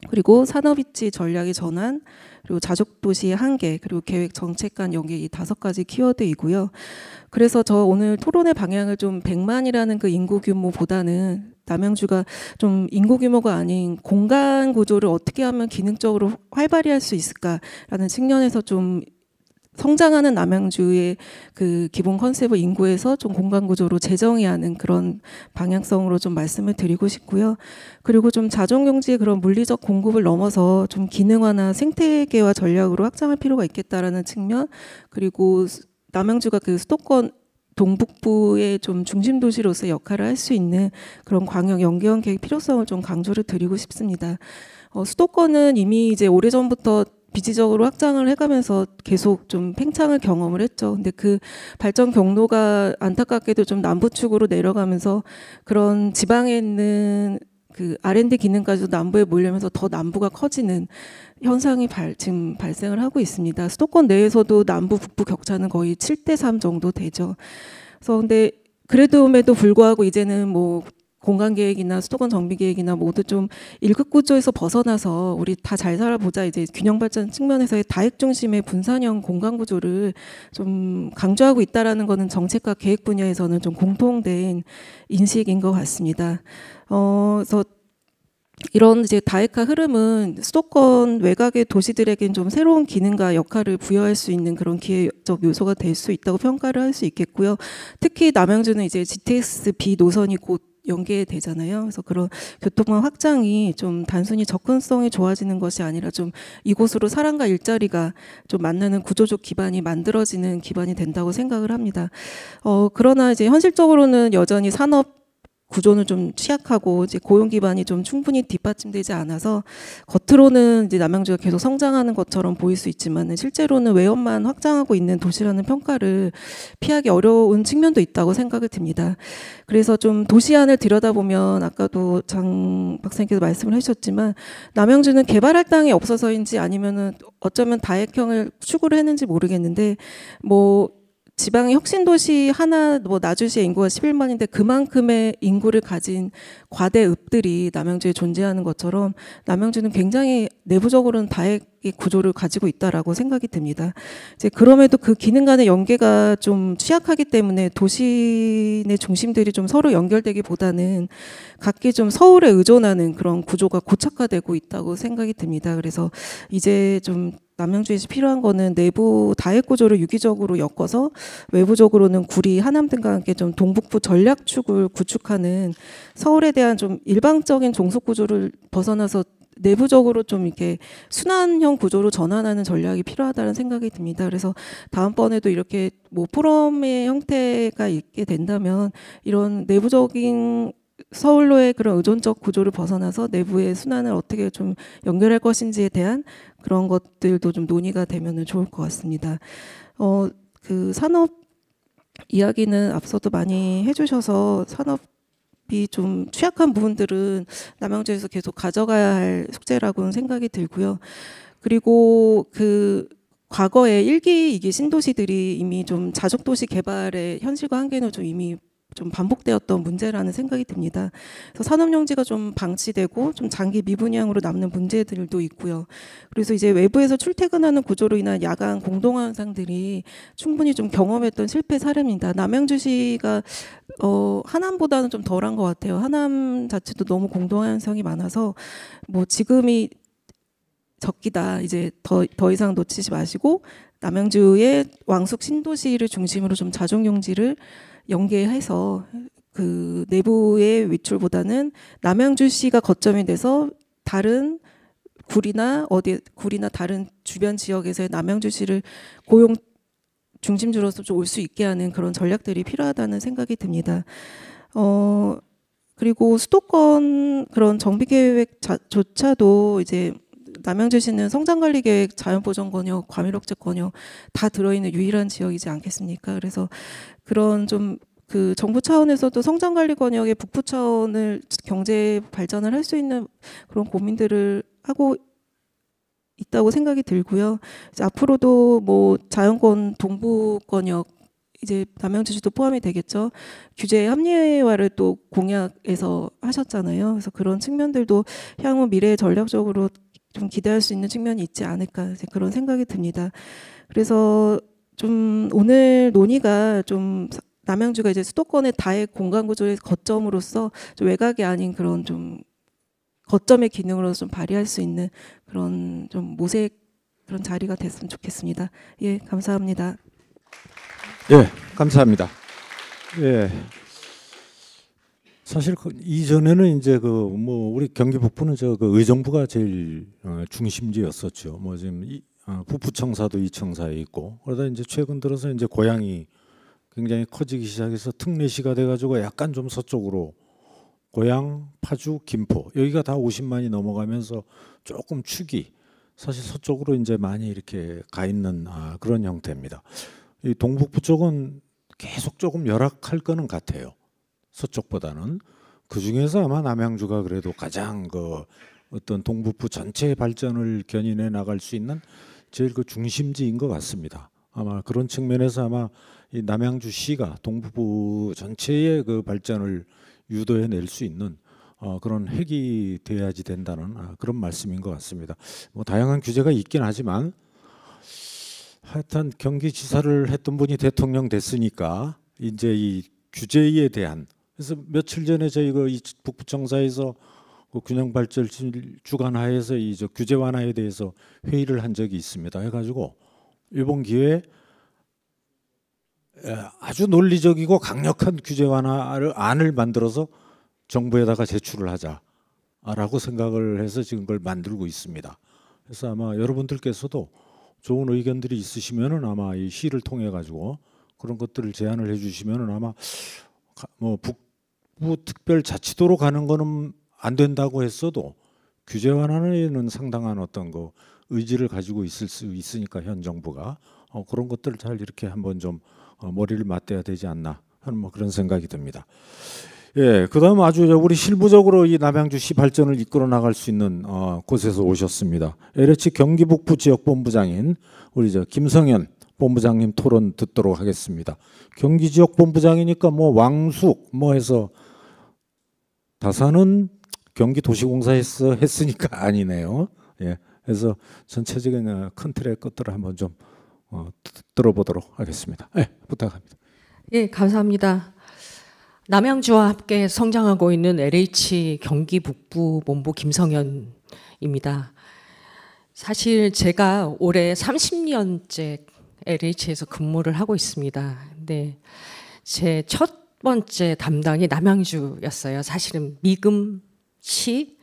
S5: 그리고 산업입지 전략의 전환, 그리고 자족도시의 한계, 그리고 계획 정책 간 연계 이 5가지 키워드이고요. 그래서 저 오늘 토론의 방향을 좀 100만이라는 그 인구 규모보다는 남양주가 좀 인구 규모가 아닌 공간 구조를 어떻게 하면 기능적으로 활발히 할 수 있을까라는 측면에서 좀 성장하는 남양주의 그 기본 컨셉을 인구에서 좀 공간 구조로 재정의하는 그런 방향성으로 좀 말씀을 드리고 싶고요. 그리고 좀 자족용지의 그런 물리적 공급을 넘어서 좀 기능화나 생태계화 전략으로 확장할 필요가 있겠다라는 측면, 그리고 남양주가 그 수도권 동북부의 좀 중심 도시로서 역할을 할 수 있는 그런 광역 연계형 계획 필요성을 좀 강조를 드리고 싶습니다. 수도권은 이미 이제 오래전부터 비지적으로 확장을 해가면서 계속 좀 팽창을 경험을 했죠. 근데 그 발전 경로가 안타깝게도 좀 남부축으로 내려가면서 그런 지방에 있는 그 R&D 기능까지도 남부에 몰리면서 더 남부가 커지는 현상이 지금 발생을 하고 있습니다. 수도권 내에서도 남부 북부 격차는 거의 7대3 정도 되죠. 그래서 근데 그래도에도 불구하고 이제는 뭐 공간 계획이나 수도권 정비 계획이나 모두 좀 1급 구조에서 벗어나서 우리 다 잘 살아보자 이제 균형 발전 측면에서의 다핵 중심의 분산형 공간 구조를 좀 강조하고 있다라는 거는 정책과 계획 분야에서는 좀 공통된 인식인 것 같습니다. 그래서 이런 이제 다핵화 흐름은 수도권 외곽의 도시들에겐 좀 새로운 기능과 역할을 부여할 수 있는 그런 기회적 요소가 될 수 있다고 평가를 할 수 있겠고요. 특히 남양주는 이제 GTX-B 노선이 곧 연계되잖아요. 그래서 그런 교통망 확장이 좀 단순히 접근성이 좋아지는 것이 아니라 좀 이곳으로 사람과 일자리가 좀 만나는 구조적 기반이 만들어지는 기반이 된다고 생각을 합니다. 그러나 이제 현실적으로는 여전히 산업 구조는 좀 취약하고 이제 고용 기반이 좀 충분히 뒷받침되지 않아서 겉으로는 이제 남양주가 계속 성장하는 것처럼 보일 수 있지만 실제로는 외연만 확장하고 있는 도시라는 평가를 피하기 어려운 측면도 있다고 생각을 듭니다. 그래서 좀 도시안을 들여다보면 아까도 장 박사님께서 말씀을 해주셨지만 남양주는 개발할 땅이 없어서인지 아니면은 어쩌면 다액형을 추구를 했는지 모르겠는데 뭐 지방의 혁신도시 하나, 뭐 나주시의 인구가 11만인데 그만큼의 인구를 가진 과대 읍들이 남양주에 존재하는 것처럼 남양주는 굉장히 내부적으로는 다액의 구조를 가지고 있다라고 생각이 듭니다. 이제 그럼에도 그 기능 간의 연계가 좀 취약하기 때문에 도시 내 중심들이 좀 서로 연결되기보다는 각기 좀 서울에 의존하는 그런 구조가 고착화되고 있다고 생각이 듭니다. 그래서 이제 좀 남양주에서 필요한 거는 내부 다액 구조를 유기적으로 엮어서 외부적으로는 구리, 하남 등과 함께 좀 동북부 전략축을 구축하는 서울에 대한 좀 일방적인 종속 구조를 벗어나서 내부적으로 좀 이렇게 순환형 구조로 전환하는 전략이 필요하다는 생각이 듭니다. 그래서 다음번에도 이렇게 뭐 포럼의 형태가 있게 된다면 이런 내부적인 서울로의 그런 의존적 구조를 벗어나서 내부의 순환을 어떻게 좀 연결할 것인지에 대한 그런 것들도 좀 논의가 되면 좋을 것 같습니다. 그 산업 이야기는 앞서도 많이 해주셔서 산업이 좀 취약한 부분들은 남양주에서 계속 가져가야 할 숙제라고는 생각이 들고요. 그리고 그 과거에 1기, 2기 신도시들이 이미 좀 자족도시 개발의 현실과 한계는 좀 이미 좀 반복되었던 문제라는 생각이 듭니다. 그래서 산업용지가 좀 방치되고 좀 장기 미분양으로 남는 문제들도 있고요. 그래서 이제 외부에서 출퇴근하는 구조로 인한 야간 공동화 현상들이 충분히 좀 경험했던 실패 사례입니다. 남양주시가 하남보다는 좀 덜한 것 같아요. 하남 자체도 너무 공동화 현상이 많아서 뭐 지금이 적기다. 이제 더 이상 놓치지 마시고 남양주의 왕숙 신도시를 중심으로 좀 자족용지를 연계해서 그 내부의 위출보다는 남양주시가 거점이 돼서 다른 구리나 다른 주변 지역에서의 남양주시를 고용 중심주로서 좀 올 수 있게 하는 그런 전략들이 필요하다는 생각이 듭니다. 그리고 수도권 그런 정비 계획조차도 이제 남양주시는 성장관리계획, 자연보전권역, 과밀억제권역 다 들어있는 유일한 지역이지 않겠습니까? 그래서 그런 좀 그 정부 차원에서도 성장관리권역의 북부 차원을 경제 발전을 할 수 있는 그런 고민들을 하고 있다고 생각이 들고요. 이제 앞으로도 뭐 자연권 동부권역 이제 남양주시도 포함이 되겠죠. 규제 합리화를 또 공약에서 하셨잖아요. 그래서 그런 측면들도 향후 미래에 전략적으로 좀 기대할 수 있는 측면이 있지 않을까 이제 그런 생각이 듭니다. 그래서 좀 오늘 논의가 좀 남양주가 이제 수도권의 다액 공간 구조의 거점으로서 좀 외곽이 아닌 그런 좀 거점의 기능으로 좀 발휘할 수 있는 그런 좀 모색 그런 자리가 됐으면 좋겠습니다. 예, 감사합니다.
S2: 예, 감사합니다. 예. 사실 그 이전에는 이제 그 뭐 우리 경기 북부는 저 그 의정부가 제일 중심지였었죠. 뭐 지금 북부청사도 이 청사에 있고 그러다 이제 최근 들어서 이제 고향이 굉장히 커지기 시작해서 특례시가 돼가지고 약간 좀 서쪽으로 고양, 파주, 김포 여기가 다 50만이 넘어가면서 조금 축이 사실 서쪽으로 이제 많이 이렇게 가 있는 그런 형태입니다. 이 동북부 쪽은 계속 조금 열악할 거는 같아요. 서쪽보다는 그 중에서 아마 남양주가 그래도 가장 그 어떤 동북부 전체의 발전을 견인해 나갈 수 있는 제일 그 중심지인 것 같습니다. 아마 그런 측면에서 아마 이 남양주시가 동북부 전체의 그 발전을 유도해 낼 수 있는 그런 핵이 돼야지 된다는 그런 말씀인 것 같습니다. 뭐 다양한 규제가 있긴 하지만 하여튼 경기지사를 했던 분이 대통령 됐으니까 이제 이 규제에 대한 그래서 며칠 전에 저희 그 북부청사에서 그 균형발전 주관하에서 이 저 규제 완화에 대해서 회의를 한 적이 있습니다. 해가지고 이번 기회에 아주 논리적이고 강력한 규제 완화를 안을 만들어서 정부에다가 제출을 하자라고 생각을 해서 지금 그걸 만들고 있습니다. 그래서 아마 여러분들께서도 좋은 의견들이 있으시면은 아마 이 시를 통해 가지고 그런 것들을 제안을 해주시면은 아마 뭐 북부 특별자치도로 가는 거는 안 된다고 했어도 규제 완화에는 상당한 어떤 그 의지를 가지고 있을 수 있으니까 현 정부가 그런 것들을 잘 이렇게 한번 좀 머리를 맞대야 되지 않나 하는 뭐 그런 생각이 듭니다. 예, 그다음 아주 우리 실무적으로 이 남양주시 발전을 이끌어 나갈 수 있는 곳에서 오셨습니다. LH 경기 북부 지역 본부장인 우리 김성현 본부장님 토론 듣도록 하겠습니다. 경기 지역 본부장이니까 뭐 왕숙 뭐 해서 다산은 경기 도시공사에서 했으니까 아니네요. 예, 그래서 전체적인 큰 틀의 것들을 한번 좀 들어보도록 하겠습니다. 예, 부탁합니다.
S6: 예, 감사합니다. 남양주와 함께 성장하고 있는 LH 경기 북부 본부 김성현입니다. 사실 제가 올해 30년째 LH에서 근무를 하고 있습니다. 근데 제 첫 번째 담당이 남양주였어요. 사실은 미금시,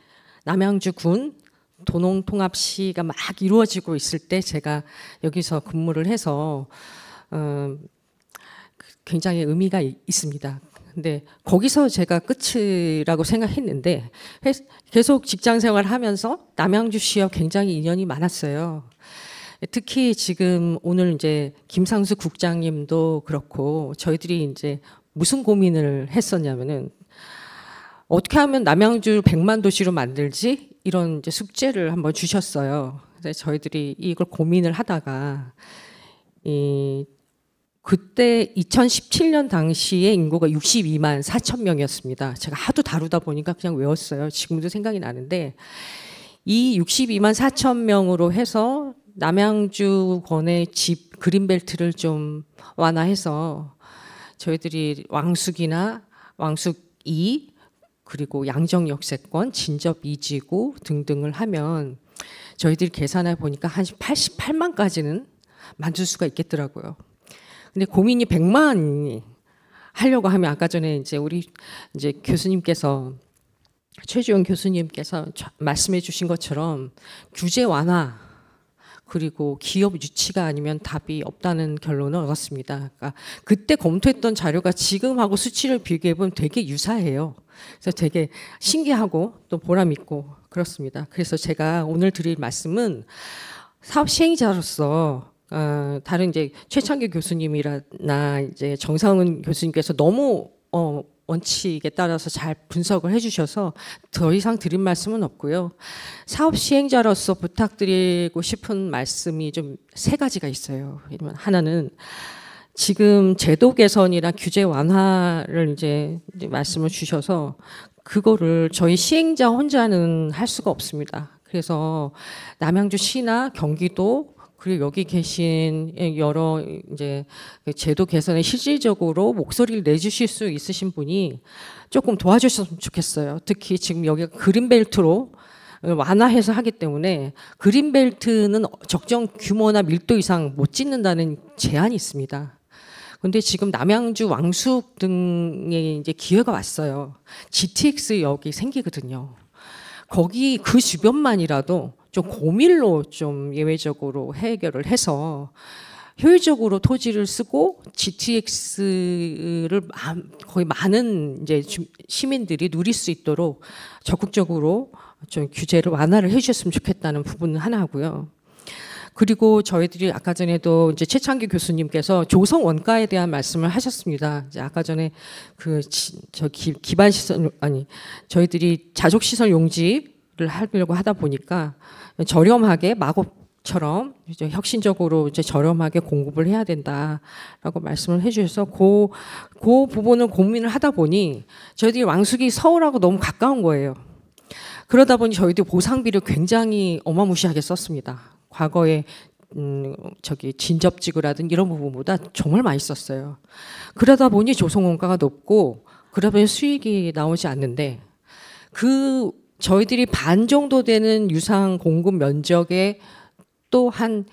S6: 남양주군, 도농통합시가 막 이루어지고 있을 때 제가 여기서 근무를 해서 굉장히 의미가 있습니다. 근데 거기서 제가 끝이라고 생각했는데 계속 직장 생활을 하면서 남양주시와 굉장히 인연이 많았어요. 특히 지금 오늘 이제 김상수 국장님도 그렇고 저희들이 이제 무슨 고민을 했었냐면은 어떻게 하면 남양주 100만 도시로 만들지? 이런 이제 숙제를 한번 주셨어요. 그래서 저희들이 이걸 고민을 하다가 그때 2017년 당시에 인구가 62만 4천 명이었습니다. 제가 하도 다루다 보니까 그냥 외웠어요. 지금도 생각이 나는데 이 62만 4천 명으로 해서 남양주권의 집 그린벨트를 좀 완화해서 저희들이 왕숙이나 왕숙 2 그리고 양정역세권, 진접 2지구 등등을 하면 저희들이 계산해 보니까 한 88만까지는 만들 수가 있겠더라고요. 근데 고민이 100만이 하려고 하면 아까 전에 이제 우리 이제 교수님께서 최주영 교수님께서 말씀해 주신 것처럼 규제 완화 그리고 기업 유치가 아니면 답이 없다는 결론을 얻었습니다. 그러니까 그때 검토했던 자료가 지금하고 수치를 비교해 보면 되게 유사해요. 그래서 되게 신기하고 또 보람 있고 그렇습니다. 그래서 제가 오늘 드릴 말씀은 사업 시행자로서 다른 이제 최창규 교수님이나 이제 정상훈 교수님께서 너무 원칙에 따라서 잘 분석을 해주셔서 더 이상 드린 말씀은 없고요. 사업 시행자로서 부탁드리고 싶은 말씀이 좀 3가지가 있어요. 하나는 지금 제도 개선이나 규제 완화를 이제 말씀을 주셔서 그거를 저희 시행자 혼자는 할 수가 없습니다. 그래서 남양주시나 경기도 그리고 여기 계신 여러 이제 제도 개선에 실질적으로 목소리를 내주실 수 있으신 분이 조금 도와주셨으면 좋겠어요. 특히 지금 여기가 그린벨트로 완화해서 하기 때문에 그린벨트는 적정 규모나 밀도 이상 못 짓는다는 제한이 있습니다. 근데 지금 남양주 왕숙 등에 이제 기회가 왔어요. GTX역이 생기거든요. 거기 그 주변만이라도 좀 고밀로 좀 예외적으로 해결을 해서 효율적으로 토지를 쓰고 GTX를 거의 많은 이제 시민들이 누릴 수 있도록 적극적으로 좀 규제를 완화를 해주셨으면 좋겠다는 부분은 하나 하고요. 그리고 저희들이 아까 전에도 이제 최창규 교수님께서 조성 원가에 대한 말씀을 하셨습니다. 이제 아까 전에 기반 시설 저희들이 자족 시설 용지를 하려고 하다 보니까 저렴하게 마곡처럼 이제 혁신적으로 이제 저렴하게 공급을 해야 된다라고 말씀을 해주셔서 그 부분을 고민을 하다 보니 저희들이 왕숙이 서울하고 너무 가까운 거예요. 그러다 보니 저희들이 보상비를 굉장히 어마무시하게 썼습니다. 과거에 진접지구라든 이런 부분보다 정말 많이 썼어요. 그러다 보니 조성원가가 높고 그러다 보니 수익이 나오지 않는데 저희들이 반 정도 되는 유상 공급 면적의 또 한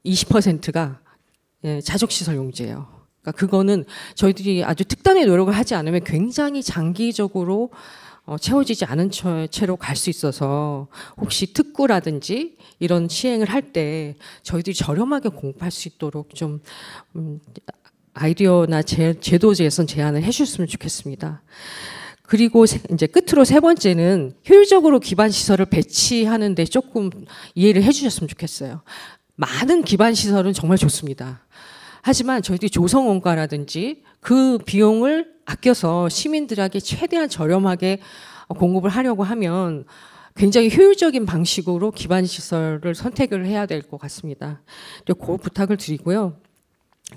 S6: 20%가 자족시설 용지예요. 그러니까 그거는 저희들이 아주 특단의 노력을 하지 않으면 굉장히 장기적으로 채워지지 않은 채로 갈 수 있어서 혹시 특구라든지 이런 시행을 할 때 저희들이 저렴하게 공부할 수 있도록 좀 아이디어나 제도 개선 제안을 해주셨으면 좋겠습니다. 그리고 이제 끝으로 세 번째는 효율적으로 기반 시설을 배치하는데 조금 이해를 해주셨으면 좋겠어요. 많은 기반 시설은 정말 좋습니다. 하지만 저희들이 조성원가라든지 그 비용을 아껴서 시민들에게 최대한 저렴하게 공급을 하려고 하면 굉장히 효율적인 방식으로 기반 시설을 선택을 해야 될 것 같습니다. 그 부탁을 드리고요.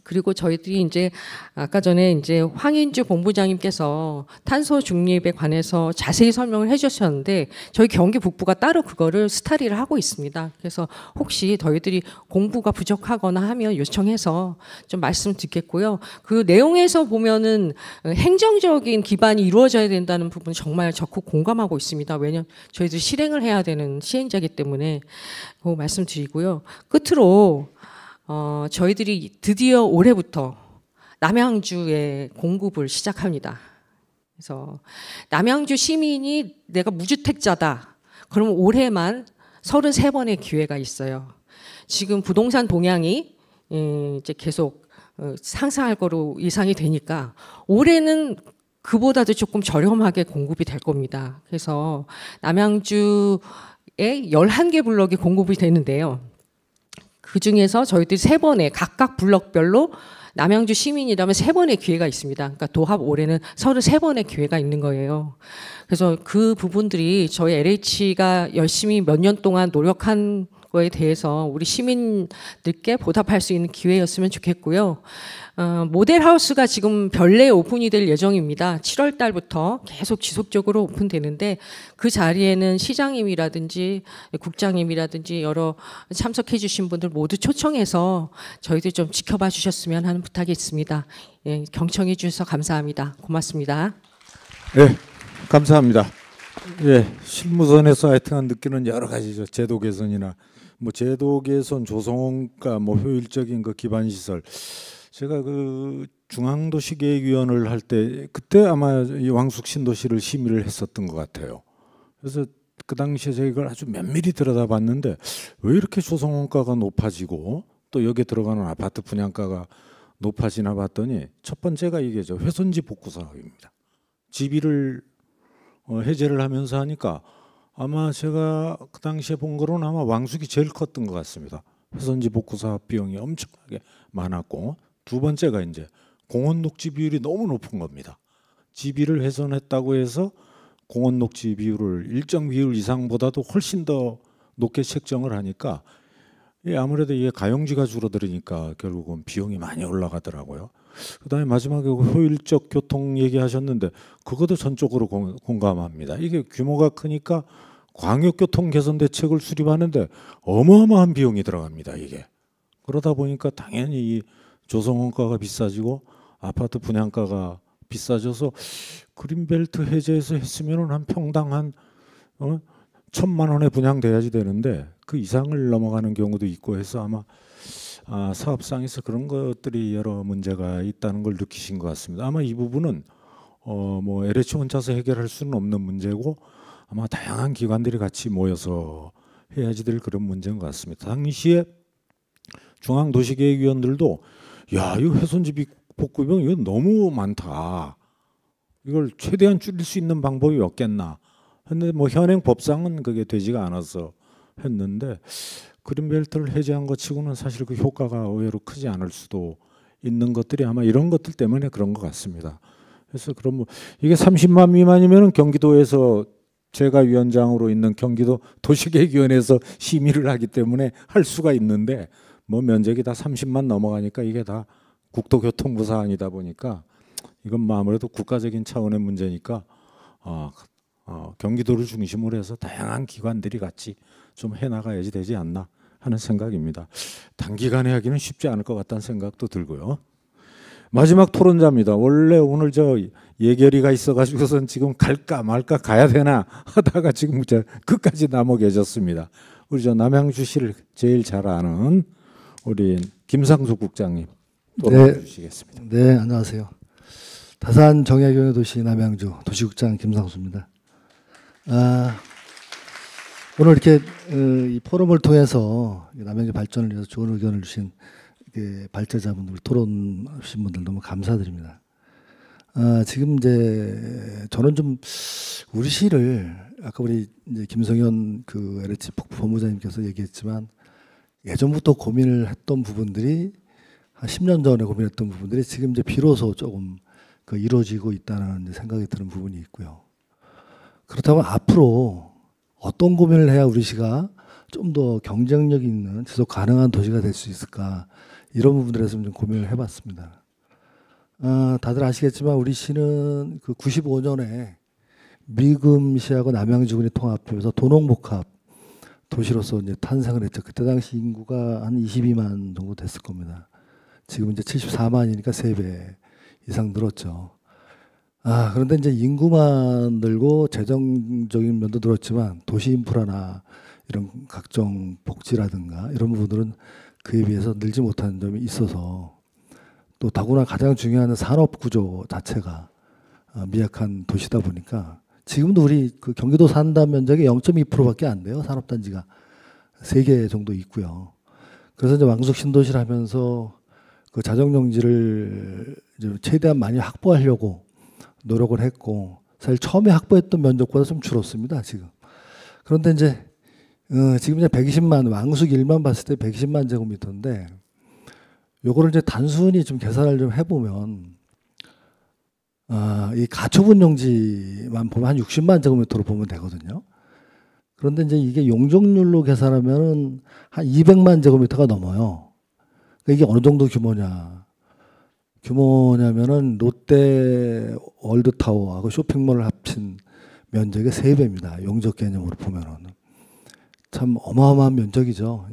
S6: 그리고 저희들이 이제 아까 전에 이제 황인주 본부장님께서 탄소 중립에 관해서 자세히 설명을 해주셨는데 저희 경기 북부가 따로 그거를 스터디를 하고 있습니다. 그래서 혹시 저희들이 공부가 부족하거나 하면 요청해서 좀 말씀 듣겠고요. 그 내용에서 보면은 행정적인 기반이 이루어져야 된다는 부분 정말 적극 공감하고 있습니다. 왜냐하면 저희들이 실행을 해야 되는 시행자이기 때문에 그 말씀드리고요. 끝으로 저희들이 드디어 올해부터 남양주에 공급을 시작합니다. 그래서 남양주 시민이 내가 무주택자다. 그러면 올해만 33번의 기회가 있어요. 지금 부동산 동향이 이제 계속 상승할 거로 예상이 되니까 올해는 그보다도 조금 저렴하게 공급이 될 겁니다. 그래서 남양주에 11개 블럭이 공급이 되는데요. 그 중에서 저희들이 3번에 각각 블럭별로 남양주 시민이라면 3번의 기회가 있습니다. 그러니까 도합 올해는 33번의 기회가 있는 거예요. 그래서 그 부분들이 저희 LH가 열심히 몇 년 동안 노력한 거에 대해서 우리 시민들께 보답할 수 있는 기회였으면 좋겠고요. 모델하우스가 지금 별내 오픈이 될 예정입니다. 7월 달부터 계속 지속적으로 오픈되는데 그 자리에는 시장님이라든지 국장님이라든지 여러 참석해 주신 분들 모두 초청해서 저희들 좀 지켜봐 주셨으면 하는 부탁이 있습니다. 예, 경청해 주셔서 감사합니다. 고맙습니다.
S2: 네, 감사합니다. 예, 실무선에서 하여튼 느끼는 여러 가지죠. 제도 개선이나 뭐 제도 개선, 조성원가, 뭐 효율적인 그 기반 시설. 제가 그 중앙도시계획위원을 할 때 그때 아마 이 왕숙 신도시를 심의를 했었던 것 같아요. 그래서 그 당시에 제가 이걸 아주 면밀히 들여다봤는데 왜 이렇게 조성원가가 높아지고 또 여기에 들어가는 아파트 분양가가 높아지나 봤더니 첫 번째가 이게죠. 훼손지 복구 사업입니다. 지비를 해제를 하면서 하니까 아마 제가 그 당시에 본 거로는 아마 왕숙이 제일 컸던 것 같습니다. 훼손지 복구 사업 비용이 엄청나게 많았고 두 번째가 이제 공원 녹지 비율이 너무 높은 겁니다. 지비를 훼손했다고 해서 공원 녹지 비율을 일정 비율 이상보다도 훨씬 더 높게 책정을 하니까 아무래도 이게 가용지가 줄어들으니까 결국은 비용이 많이 올라가더라고요. 그다음에 마지막에 효율적 교통 얘기하셨는데 그것도 전적으로 공감합니다. 이게 규모가 크니까 광역교통 개선 대책을 수립하는데 어마어마한 비용이 들어갑니다. 이게 그러다 보니까 당연히 이 조성원가가 비싸지고 아파트 분양가가 비싸져서 그린벨트 해제해서 했으면은 한 평당 한 1,000만 원에 분양돼야지 되는데 그 이상을 넘어가는 경우도 있고 해서 아마 사업상에서 그런 것들이 여러 문제가 있다는 걸 느끼신 것 같습니다. 아마 이 부분은 뭐 LH 혼자서 해결할 수는 없는 문제고 아마 다양한 기관들이 같이 모여서 해야지 될 그런 문제인 것 같습니다. 당시에 중앙도시계획위원들도 야, 이거 훼손지비 복구 비용 이거 너무 많다. 이걸 최대한 줄일 수 있는 방법이 없겠나. 근데 뭐 현행 법상은 그게 되지가 않아서 했는데 그린벨트를 해제한 것 치고는 사실 그 효과가 의외로 크지 않을 수도 있는 것들이 아마 이런 것들 때문에 그런 것 같습니다. 그래서 그럼 뭐 이게 30만 미만이면은 경기도에서 제가 위원장으로 있는 경기도 도시계획위원회에서 심의를 하기 때문에 할 수가 있는데 뭐 면적이 다 30만 넘어가니까 이게 다 국토교통부 사안이다 보니까 이건 뭐 아무래도 국가적인 차원의 문제니까 경기도를 중심으로 해서 다양한 기관들이 같이 좀 해나가야지 되지 않나 하는 생각입니다. 단기간에 하기는 쉽지 않을 것 같다는 생각도 들고요. 마지막 토론자입니다. 원래 오늘 저 예결위가 있어가지고선 지금 갈까 말까 가야 되나 하다가 지금 끝까지 남아 계셨습니다. 우리 저 남양주시를 제일 잘 아는 우리 김상수 국장님 토론해 주시겠습니다.
S7: 네, 안녕하세요. 다산 정약용의 도시 남양주 도시국장 김상수입니다. 오늘 이렇게 이 포럼을 통해서 남양주 발전을 위해서 좋은 의견을 주신 발제자분들, 토론하신 분들 너무 감사드립니다. 지금 이제 저는 좀 우리 시를 아까 우리 이제 김성현 그 LH 본부장님께서 얘기했지만 예전부터 고민을 했던 부분들이 한 10년 전에 고민했던 부분들이 지금 이제 비로소 조금 이루어지고 있다는 생각이 드는 부분이 있고요. 그렇다면 앞으로 어떤 고민을 해야 우리 시가 좀 더 경쟁력 있는 지속 가능한 도시가 될 수 있을까, 이런 부분들에서 좀 고민을 해봤습니다. 다들 아시겠지만 우리 시는 그 95년에 미금시하고 남양주군이 통합하면서 도농복합 도시로서 이제 탄생을 했죠. 그때 당시 인구가 한 22만 정도 됐을 겁니다. 지금 이제 74만이니까 3배 이상 늘었죠. 그런데 이제 인구만 늘고 재정적인 면도 늘었지만 도시 인프라나 이런 각종 복지라든가 이런 부분들은 그에 비해서 늘지 못하는 점이 있어서, 또 더구나 가장 중요한 산업 구조 자체가 미약한 도시다 보니까 지금도 우리 그 경기도 산다 면적의 0.2%밖에 안 돼요. 산업단지가 3개 정도 있고요. 그래서 이제 왕숙 신도시를 하면서 그 자정용지를 이제 최대한 많이 확보하려고 노력을 했고, 사실 처음에 확보했던 면적보다 좀 줄었습니다, 지금. 그런데 이제 지금 이제 120만, 왕숙 1만 봤을 때 120만 제곱미터인데, 요거를 이제 단순히 좀 계산을 좀 해보면, 이 가초분 용지만 보면 한 60만 제곱미터로 보면 되거든요. 그런데 이제 이게 용적률로 계산하면은 한 200만 제곱미터가 넘어요. 그러니까 이게 어느 정도 규모냐면은 롯데 월드타워하고 쇼핑몰을 합친 면적의 3배입니다. 용적 개념으로 보면은. 참 어마어마한 면적이죠.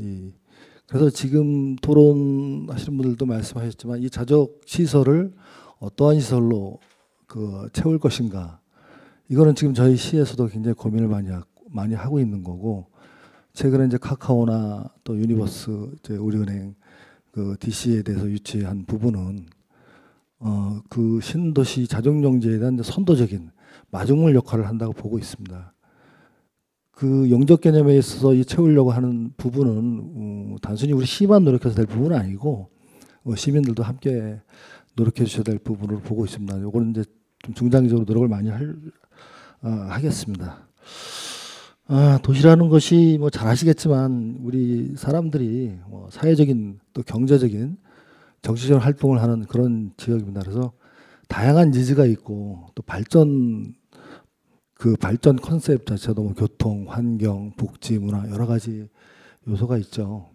S7: 그래서 지금 토론하시는 분들도 말씀하셨지만 이 자적 시설을 어떠한 시설로 채울 것인가, 이거는 지금 저희 시에서도 굉장히 고민을 많이 하고 있는 거고, 최근에 이제 카카오나 또 유니버스, 이제 우리은행 그 DC에 대해서 유치한 부분은 그 신도시 자정용지에 대한 선도적인 마중물 역할을 한다고 보고 있습니다. 그 용적 개념에 있어서 이 채우려고 하는 부분은 단순히 우리 시만 노력해서 될 부분은 아니고 시민들도 함께 노력해 주셔야 될 부분으로 보고 있습니다. 이거는 이제 좀 중장기적으로 노력을 많이 하겠습니다. 도시라는 것이 뭐 잘 아시겠지만 우리 사람들이 뭐 사회적인 또 경제적인 정치적 활동을 하는 그런 지역입니다. 그래서 다양한 니즈가 있고 또 발전 컨셉 자체도 뭐 교통, 환경, 복지, 문화 여러 가지 요소가 있죠.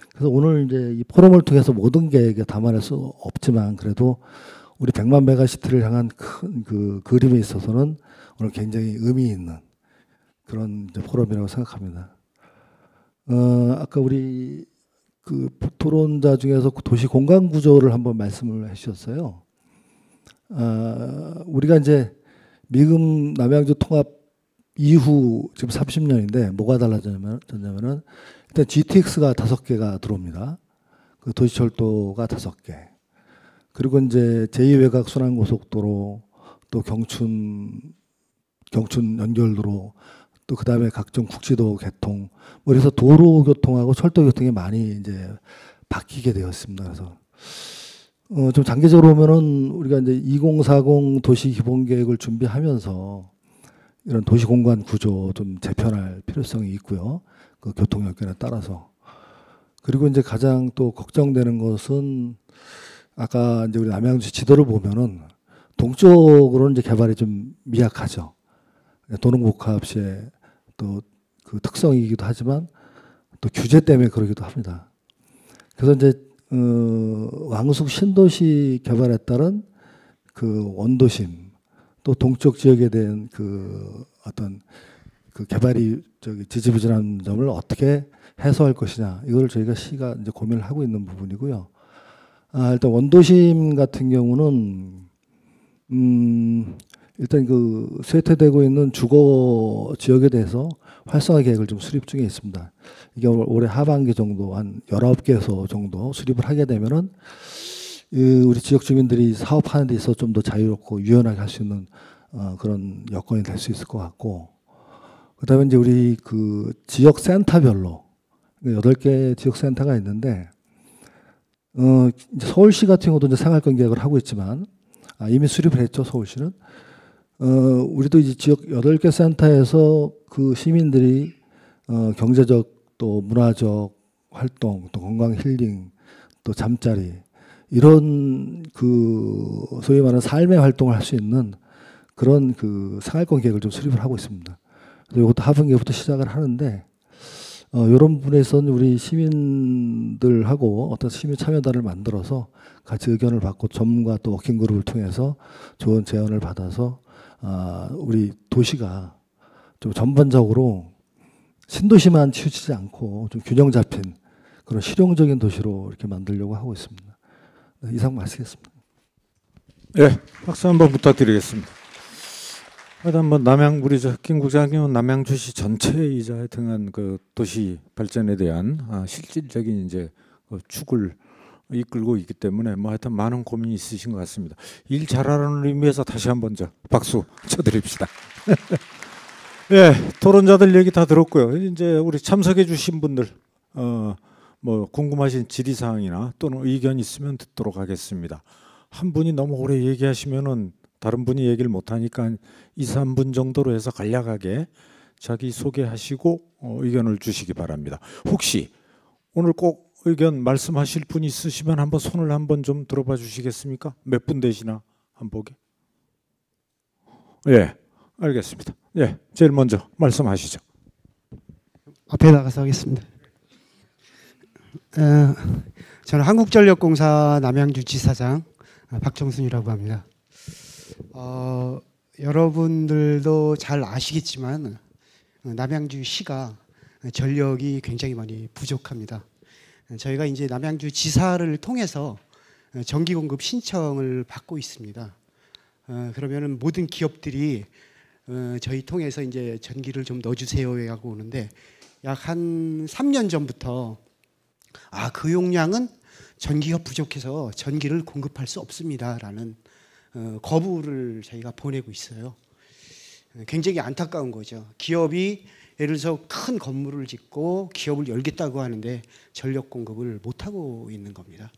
S7: 그래서 오늘 이제 이 포럼을 통해서 모든 게 담아낼 수 없지만 그래도 우리 100만 메가시티를 향한 큰 그 그림에 있어서는 오늘 굉장히 의미 있는 그런 이제 포럼이라고 생각합니다. 아까 우리 그 토론자 중에서 도시 공간 구조를 한번 말씀을 해주셨어요. 우리가 이제 미금 남양주 통합 이후 지금 30년인데 뭐가 달라졌냐면은 일단 GTX가 5개가 들어옵니다. 그 도시철도가 5개. 그리고 이제 제2외곽 순환고속도로, 또 경춘 연결도로, 또 그다음에 각종 국지도 개통, 뭐 그래서 도로 교통하고 철도 교통이 많이 이제 바뀌게 되었습니다. 그래서 좀 장기적으로 보면은 우리가 이제 2040 도시 기본 계획을 준비하면서 이런 도시 공간 구조 좀 재편할 필요성이 있고요. 그 교통 여건에 따라서. 그리고 이제 가장 또 걱정되는 것은 아까 이제 우리 남양주 지도를 보면은 동쪽으로는 이제 개발이 좀 미약하죠. 도농복합시의 또 그 특성이기도 하지만 또 규제 때문에 그러기도 합니다. 그래서 이제 왕숙 신도시 개발에 따른 그 원도심, 또 동쪽 지역에 대한 그 어떤 그 개발이 지지부진한 점을 어떻게 해소할 것이냐, 이걸 저희가 시가 이제 고민을 하고 있는 부분이고요. 일단 원도심 같은 경우는 일단 그 쇠퇴되고 있는 주거 지역에 대해서 활성화 계획을 좀 수립 중에 있습니다. 이게 올해 하반기 정도 한 19개소 정도 수립을 하게 되면은 우리 지역 주민들이 사업하는 데 있어서 좀 더 자유롭고 유연하게 할 수 있는 그런 여건이 될 수 있을 것 같고, 그다음에 이제 우리 그 지역 센터별로 8개 지역 센터가 있는데 이제 서울시 같은 경우도 이제 생활권 계획을 하고 있지만 이미 수립을 했죠, 서울시는. 우리도 이제 지역 8개 센터에서 그 시민들이 경제적 또 문화적 활동 또 건강 힐링 또 잠자리 이런 그 소위 말하는 삶의 활동을 할 수 있는 그런 그 생활권 계획을 좀 수립을 하고 있습니다. 그래서 이것도 하반기부터 시작을 하는데 이런 부분에서는 우리 시민들하고 어떤 시민 참여단을 만들어서 같이 의견을 받고 전문가 또 워킹그룹을 통해서 좋은 제안을 받아서 우리 도시가 좀 전반적으로 신도시만 치우치지 않고 좀 균형 잡힌 그런 실용적인 도시로 이렇게 만들려고 하고 있습니다. 이상 마치겠습니다.
S2: 예, 박수 한번 부탁드리겠습니다. 하여튼 뭐 우리 김 국장님은 남양주시 전체이자 하여튼간 그 도시 발전에 대한 실질적인 이제 그 축을 이끌고 있기 때문에 뭐 하여튼 많은 고민이 있으신 것 같습니다. 일 잘하는 의미에서 다시 한번 박수 쳐드립시다. 예, 토론자들 얘기 다 들었고요. 이제 우리 참석해 주신 분들 뭐 궁금하신 질의사항이나 또는 의견 있으면 듣도록 하겠습니다. 한 분이 너무 오래 얘기하시면은 다른 분이 얘기를 못하니까 2, 3분 정도로 해서 간략하게 자기 소개하시고 의견을 주시기 바랍니다. 혹시 오늘 꼭 의견 말씀하실 분 있으시면 한번 손을 한번 좀 들어봐 주시겠습니까? 몇 분 되시나 한번 보게. 예, 알겠습니다. 예, 제일 먼저 말씀하시죠.
S8: 앞에 나가서 하겠습니다. 저는 한국전력공사 남양주지사장 박정순이라고 합니다. 여러분들도 잘 아시겠지만 남양주시가 전력이 굉장히 많이 부족합니다. 저희가 이제 남양주지사를 통해서 전기 공급 신청을 받고 있습니다. 그러면은 모든 기업들이 저희 통해서 이제 전기를 좀 넣어주세요 하고 오는데 약 한 3년 전부터 그 용량은 전기가 부족해서 전기를 공급할 수 없습니다라는 거부를 저희가 보내고 있어요. 굉장히 안타까운 거죠. 기업이 예를 들어서 큰 건물을 짓고 기업을 열겠다고 하는데 전력 공급을 못 하고 있는 겁니다.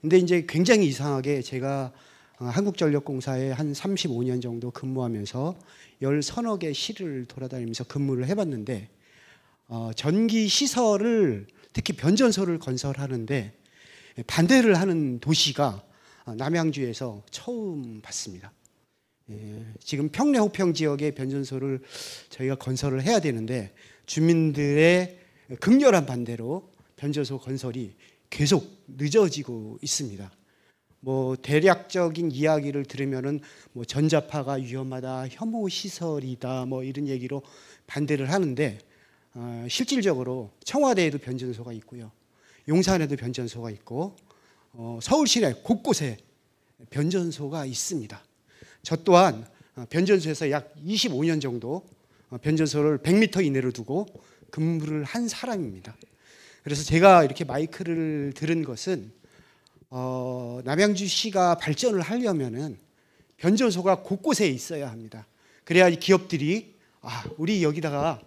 S8: 근데 이제 굉장히 이상하게 제가 한국전력공사에 한 35년 정도 근무하면서 10서너 개 시를 돌아다니면서 근무를 해봤는데 전기 시설을 특히 변전소를 건설하는데 반대를 하는 도시가 남양주에서 처음 봤습니다. 지금 평내 호평 지역의 변전소를 저희가 건설을 해야 되는데 주민들의 극렬한 반대로 변전소 건설이 계속 늦어지고 있습니다. 뭐 대략적인 이야기를 들으면은 뭐 전자파가 위험하다, 혐오 시설이다, 뭐 이런 얘기로 반대를 하는데 실질적으로 청와대에도 변전소가 있고요, 용산에도 변전소가 있고 서울 시내 곳곳에 변전소가 있습니다. 저 또한 변전소에서 약 25년 정도 변전소를 100m 이내로 두고 근무를 한 사람입니다. 그래서 제가 이렇게 마이크를 들은 것은 남양주시가 발전을 하려면은 변전소가 곳곳에 있어야 합니다. 그래야 기업들이 우리 여기다가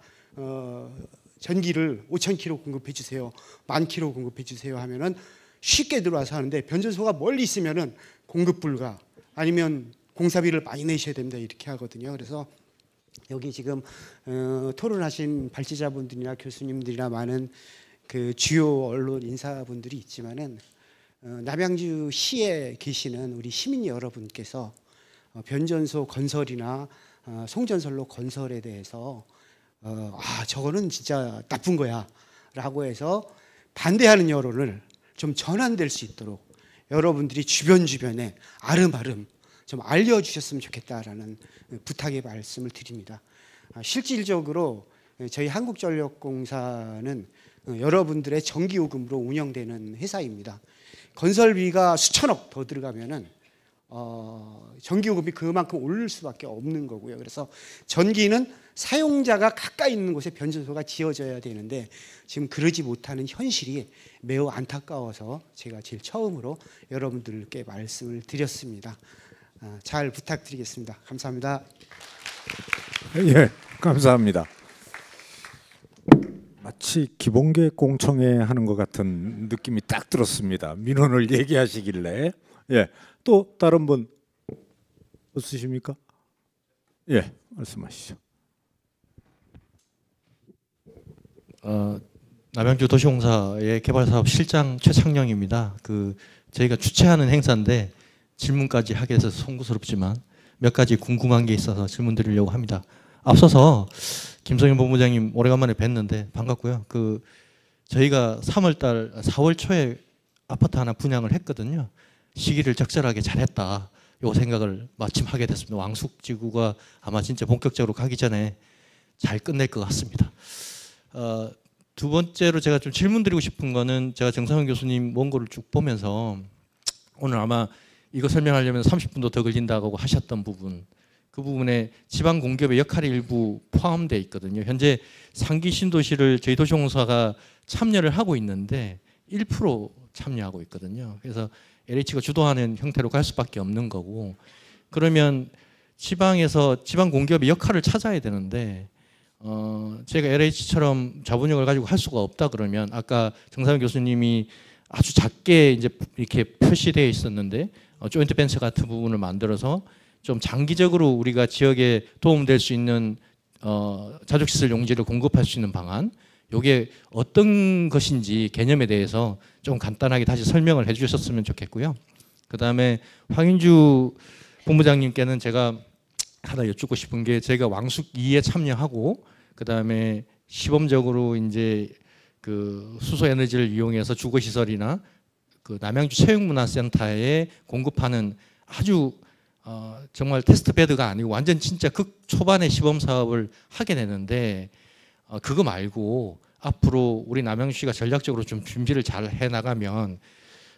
S8: 전기를 5,000km 공급해 주세요, 10,000km 공급해 주세요 하면은 쉽게 들어와서 하는데 변전소가 멀리 있으면은 공급 불가, 아니면 공사비를 많이 내셔야 됩니다, 이렇게 하거든요. 그래서 여기 지금 토론하신 발제자분들이나 교수님들이나 많은 그 주요 언론 인사분들이 있지만은 남양주시에 계시는 우리 시민 여러분께서 변전소 건설이나 송전선로 건설에 대해서 저거는 진짜 나쁜 거야 라고 해서 반대하는 여론을 좀 전환될 수 있도록 여러분들이 주변에 아름아름 좀 알려주셨으면 좋겠다라는 부탁의 말씀을 드립니다. 실질적으로 저희 한국전력공사는 여러분들의 전기요금으로 운영되는 회사입니다. 건설비가 수천억 더 들어가면은 전기요금이 그만큼 오를 수밖에 없는 거고요. 그래서 전기는 사용자가 가까이 있는 곳에 변전소가 지어져야 되는데 지금 그러지 못하는 현실이 매우 안타까워서 제가 제일 처음으로 여러분들께 말씀을 드렸습니다. 잘 부탁드리겠습니다. 감사합니다.
S2: 예, 감사합니다. 마치 기본계획 공청회 하는 것 같은 느낌이 딱 들었습니다. 민원을 얘기하시길래. 예, 또 다른 분 없으십니까? 예, 말씀하시죠.
S9: 남양주 도시공사의 개발사업 실장 최창령입니다. 저희가 주최하는 행사인데 질문까지 하게 돼서 송구스럽지만 몇 가지 궁금한 게 있어서 질문 드리려고 합니다. 앞서서 김성현 본부장님 오래간만에 뵀는데 반갑고요. 저희가 4월 초에 아파트 하나 분양을 했거든요. 시기를 적절하게 잘했다. 요 생각을 마침 하게 됐습니다. 왕숙지구가 아마 진짜 본격적으로 가기 전에 잘 끝낼 것 같습니다. 두 번째로 제가 좀 질문드리고 싶은 거는 제가 정상훈 교수님 원고를 쭉 보면서 오늘 아마 이거 설명하려면 30분도 더 걸린다고 하셨던 부분, 그 부분에 지방 공기업의 역할이 일부 포함되어 있거든요. 현재 상기 신도시를 저희 도시공사가 참여를 하고 있는데 1% 참여하고 있거든요. 그래서 LH가 주도하는 형태로 갈 수밖에 없는 거고, 그러면 지방에서 지방 공기업의 역할을 찾아야 되는데 제가 LH처럼 자본력을 가지고 할 수가 없다 그러면, 아까 정상훈 교수님이 아주 작게 이제 이렇게 표시되어 있었는데 조인트 벤처 같은 부분을 만들어서 좀 장기적으로 우리가 지역에 도움될 수 있는 자족시설 용지를 공급할 수 있는 방안, 이게 어떤 것인지 개념에 대해서 좀 간단하게 다시 설명을 해주셨으면 좋겠고요. 그 다음에 황인주 본부장님께는 제가 하나 여쭙고 싶은 게, 제가 왕숙 2에 참여하고 그 다음에 시범적으로 이제 수소 에너지를 이용해서 주거 시설이나 남양주 체육문화센터에 공급하는 아주 정말 테스트 베드가 아니고 완전 진짜 극 초반의 시범 사업을 하게 되는데, 그거 말고 앞으로 우리 남양주시가 전략적으로 좀 준비를 잘 해나가면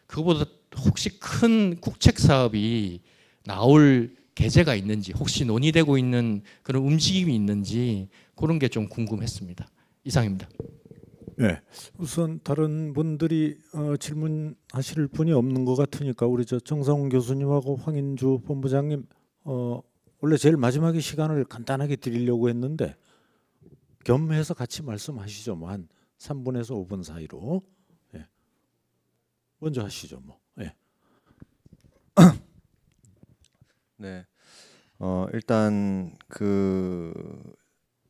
S9: 그거보다 혹시 큰 국책 사업이 나올 계제가 있는지, 혹시 논의되고 있는 그런 움직임이 있는지, 그런 게 좀 궁금했습니다. 이상입니다.
S2: 네, 우선 다른 분들이 질문하실 분이 없는 것 같으니까 우리 정상훈 교수님하고 황인주 본부장님 원래 제일 마지막에 시간을 간단하게 드리려고 했는데 겸해서 같이 말씀하시죠. 뭐 한 3분에서 5분 사이로. 예. 먼저 하시죠. 뭐. 예.
S10: 네. 일단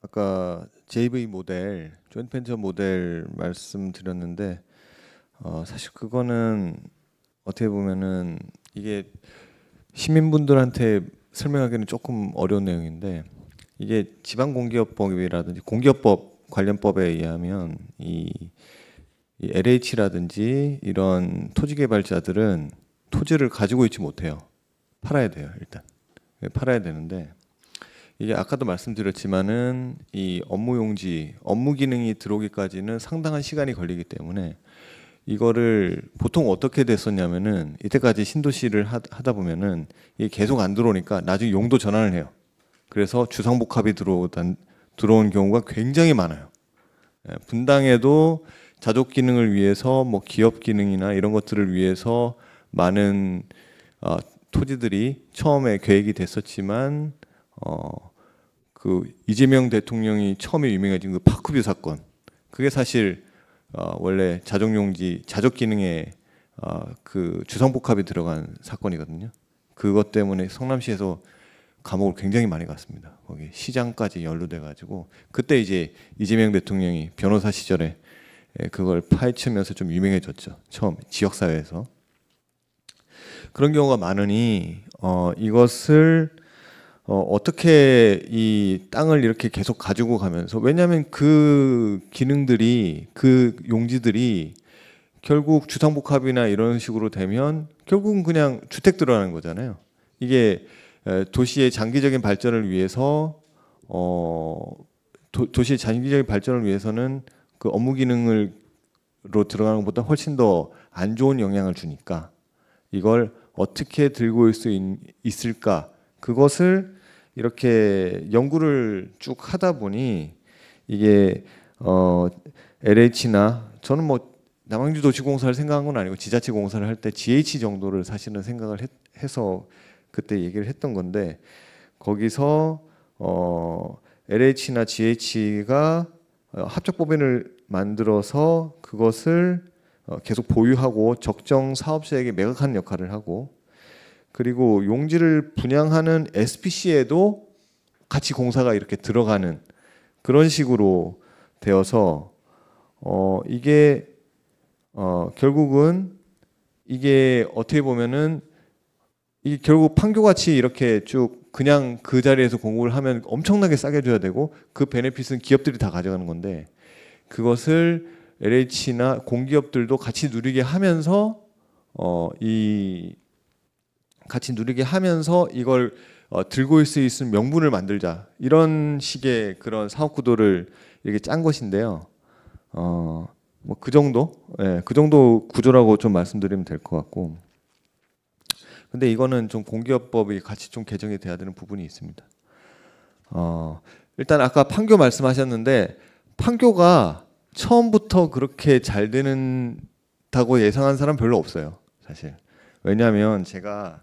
S10: 아까 JV 모델, 조인트 벤처 모델 말씀드렸는데 사실 그거는 어떻게 보면은 이게 시민분들한테 설명하기는 조금 어려운 내용인데, 이게 지방공기업법이라든지 공기업법 관련법에 의하면 이 LH라든지 이런 토지개발자들은 토지를 가지고 있지 못해요. 팔아야 돼요. 일단 팔아야 되는데, 이게 아까도 말씀드렸지만은 이 업무용지, 업무 기능이 들어오기까지는 상당한 시간이 걸리기 때문에 이거를 보통 어떻게 됐었냐면은, 이때까지 신도시를 하다 보면은 이게 계속 안 들어오니까 나중에 용도 전환을 해요. 그래서 주상복합이 들어온 경우가 굉장히 많아요. 분당에도 자족 기능을 위해서 뭐 기업 기능이나 이런 것들을 위해서 많은 토지들이 처음에 계획이 됐었지만 이재명 대통령이 처음에 유명해진 파크뷰 사건, 그게 사실 원래 자족용지, 자족 기능에 주상복합이 들어간 사건이거든요. 그것 때문에 성남시에서 감옥을 굉장히 많이 갔습니다. 거기 시장까지 연루돼 가지고, 그때 이제 이재명 대통령이 변호사 시절에 그걸 파헤치면서 좀 유명해졌죠. 처음 지역사회에서. 그런 경우가 많으니 이것을 어떻게 이 땅을 이렇게 계속 가지고 가면서, 왜냐하면 그 기능들이, 그 용지들이 결국 주상복합이나 이런 식으로 되면 결국은 그냥 주택 들어가는 거잖아요. 이게 도시의 장기적인 발전을 위해서 도시의 장기적인 발전을 위해서는 그 업무 기능으로 들어가는 것보다 훨씬 더 안 좋은 영향을 주니까 이걸 어떻게 들고 올 수 있을까, 그것을 이렇게 연구를 쭉 하다 보니 이게 LH나, 저는 뭐 남양주 도시공사를 생각한 건 아니고 지자체 공사를 할 때 GH 정도를 사실은 생각을 해서 그때 얘기를 했던 건데, 거기서 LH나 GH가 합작법인을 만들어서 그것을 계속 보유하고 적정 사업자에게 매각하는 역할을 하고, 그리고 용지를 분양하는 SPC에도 같이 공사가 이렇게 들어가는 그런 식으로 되어서 이게 결국은 이게 어떻게 보면은 이게 결국 판교같이 이렇게 쭉 그냥 그 자리에서 공급을 하면 엄청나게 싸게 줘야 되고 그 베네핏은 기업들이 다 가져가는 건데, 그것을 LH나 공기업들도 같이 누리게 하면서 이걸 들고 있을 수 있는 명분을 만들자, 이런 식의 그런 사업 구도를 이렇게 짠 것인데요. 뭐 그 정도, 그 정도 구조라고 좀 말씀드리면 될 것 같고. 근데 이거는 좀 공기업법이 같이 좀 개정이 돼야 되는 부분이 있습니다. 일단 아까 판교 말씀하셨는데, 판교가 처음부터 그렇게 잘 되는다고 예상한 사람 별로 없어요, 사실. 왜냐하면 제가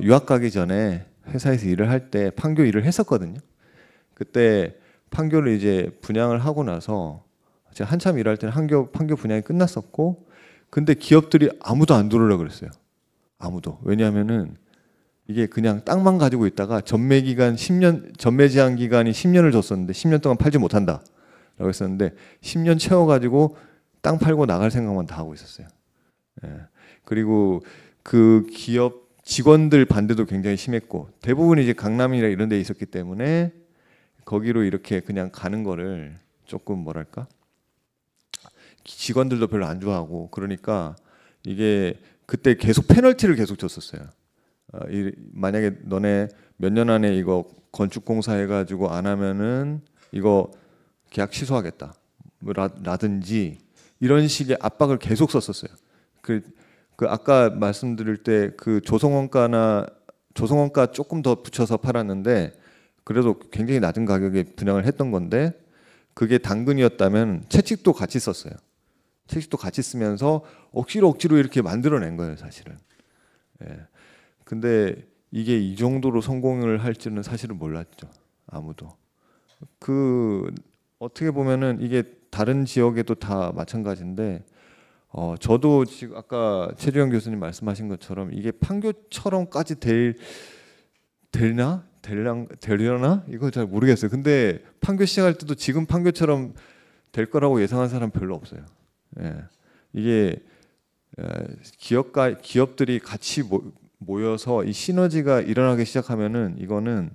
S10: 유학 가기 전에 회사에서 일을 할 때 판교 일을 했었거든요. 그때 판교를 이제 분양을 하고 나서 제가 한참 일할 때는 판교 분양이 끝났었고, 근데 기업들이 아무도 안 들어오려고 그랬어요. 아무도. 왜냐하면은 이게 그냥 땅만 가지고 있다가 전매 제한 기간이 10년을 줬었는데 10년 동안 팔지 못한다라고 했었는데 10년 채워가지고 땅 팔고 나갈 생각만 다 하고 있었어요. 그리고 그 기업 직원들 반대도 굉장히 심했고, 대부분 이제 강남이나 이런 데 있었기 때문에 거기로 이렇게 그냥 가는 거를 조금 뭐랄까, 직원들도 별로 안 좋아하고, 그러니까 이게 그때 계속 페널티를 계속 줬었어요. 만약에 너네 몇 년 안에 이거 건축공사 해가지고 안 하면은 이거 계약 취소하겠다 라든지 이런 식의 압박을 계속 썼었어요. 그 아까 말씀드릴 때 그 조성원가 조금 더 붙여서 팔았는데 그래도 굉장히 낮은 가격에 분양을 했던 건데, 그게 당근이었다면 채찍도 같이 썼어요. 채찍도 같이 쓰면서 억지로 이렇게 만들어낸 거예요, 사실은. 근데 이게 이 정도로 성공을 할 줄은 사실은 몰랐죠, 아무도. 어떻게 보면은 이게 다른 지역에도 다 마찬가지인데, 저도 지금 아까 최주영 교수님 말씀하신 것처럼 이게 판교처럼까지 되려나? 이거 잘 모르겠어요. 근데 판교 시작할 때도 지금 판교처럼 될 거라고 예상한 사람 별로 없어요. 이게 기업들이 같이 모여서 이 시너지가 일어나기 시작하면은 이거는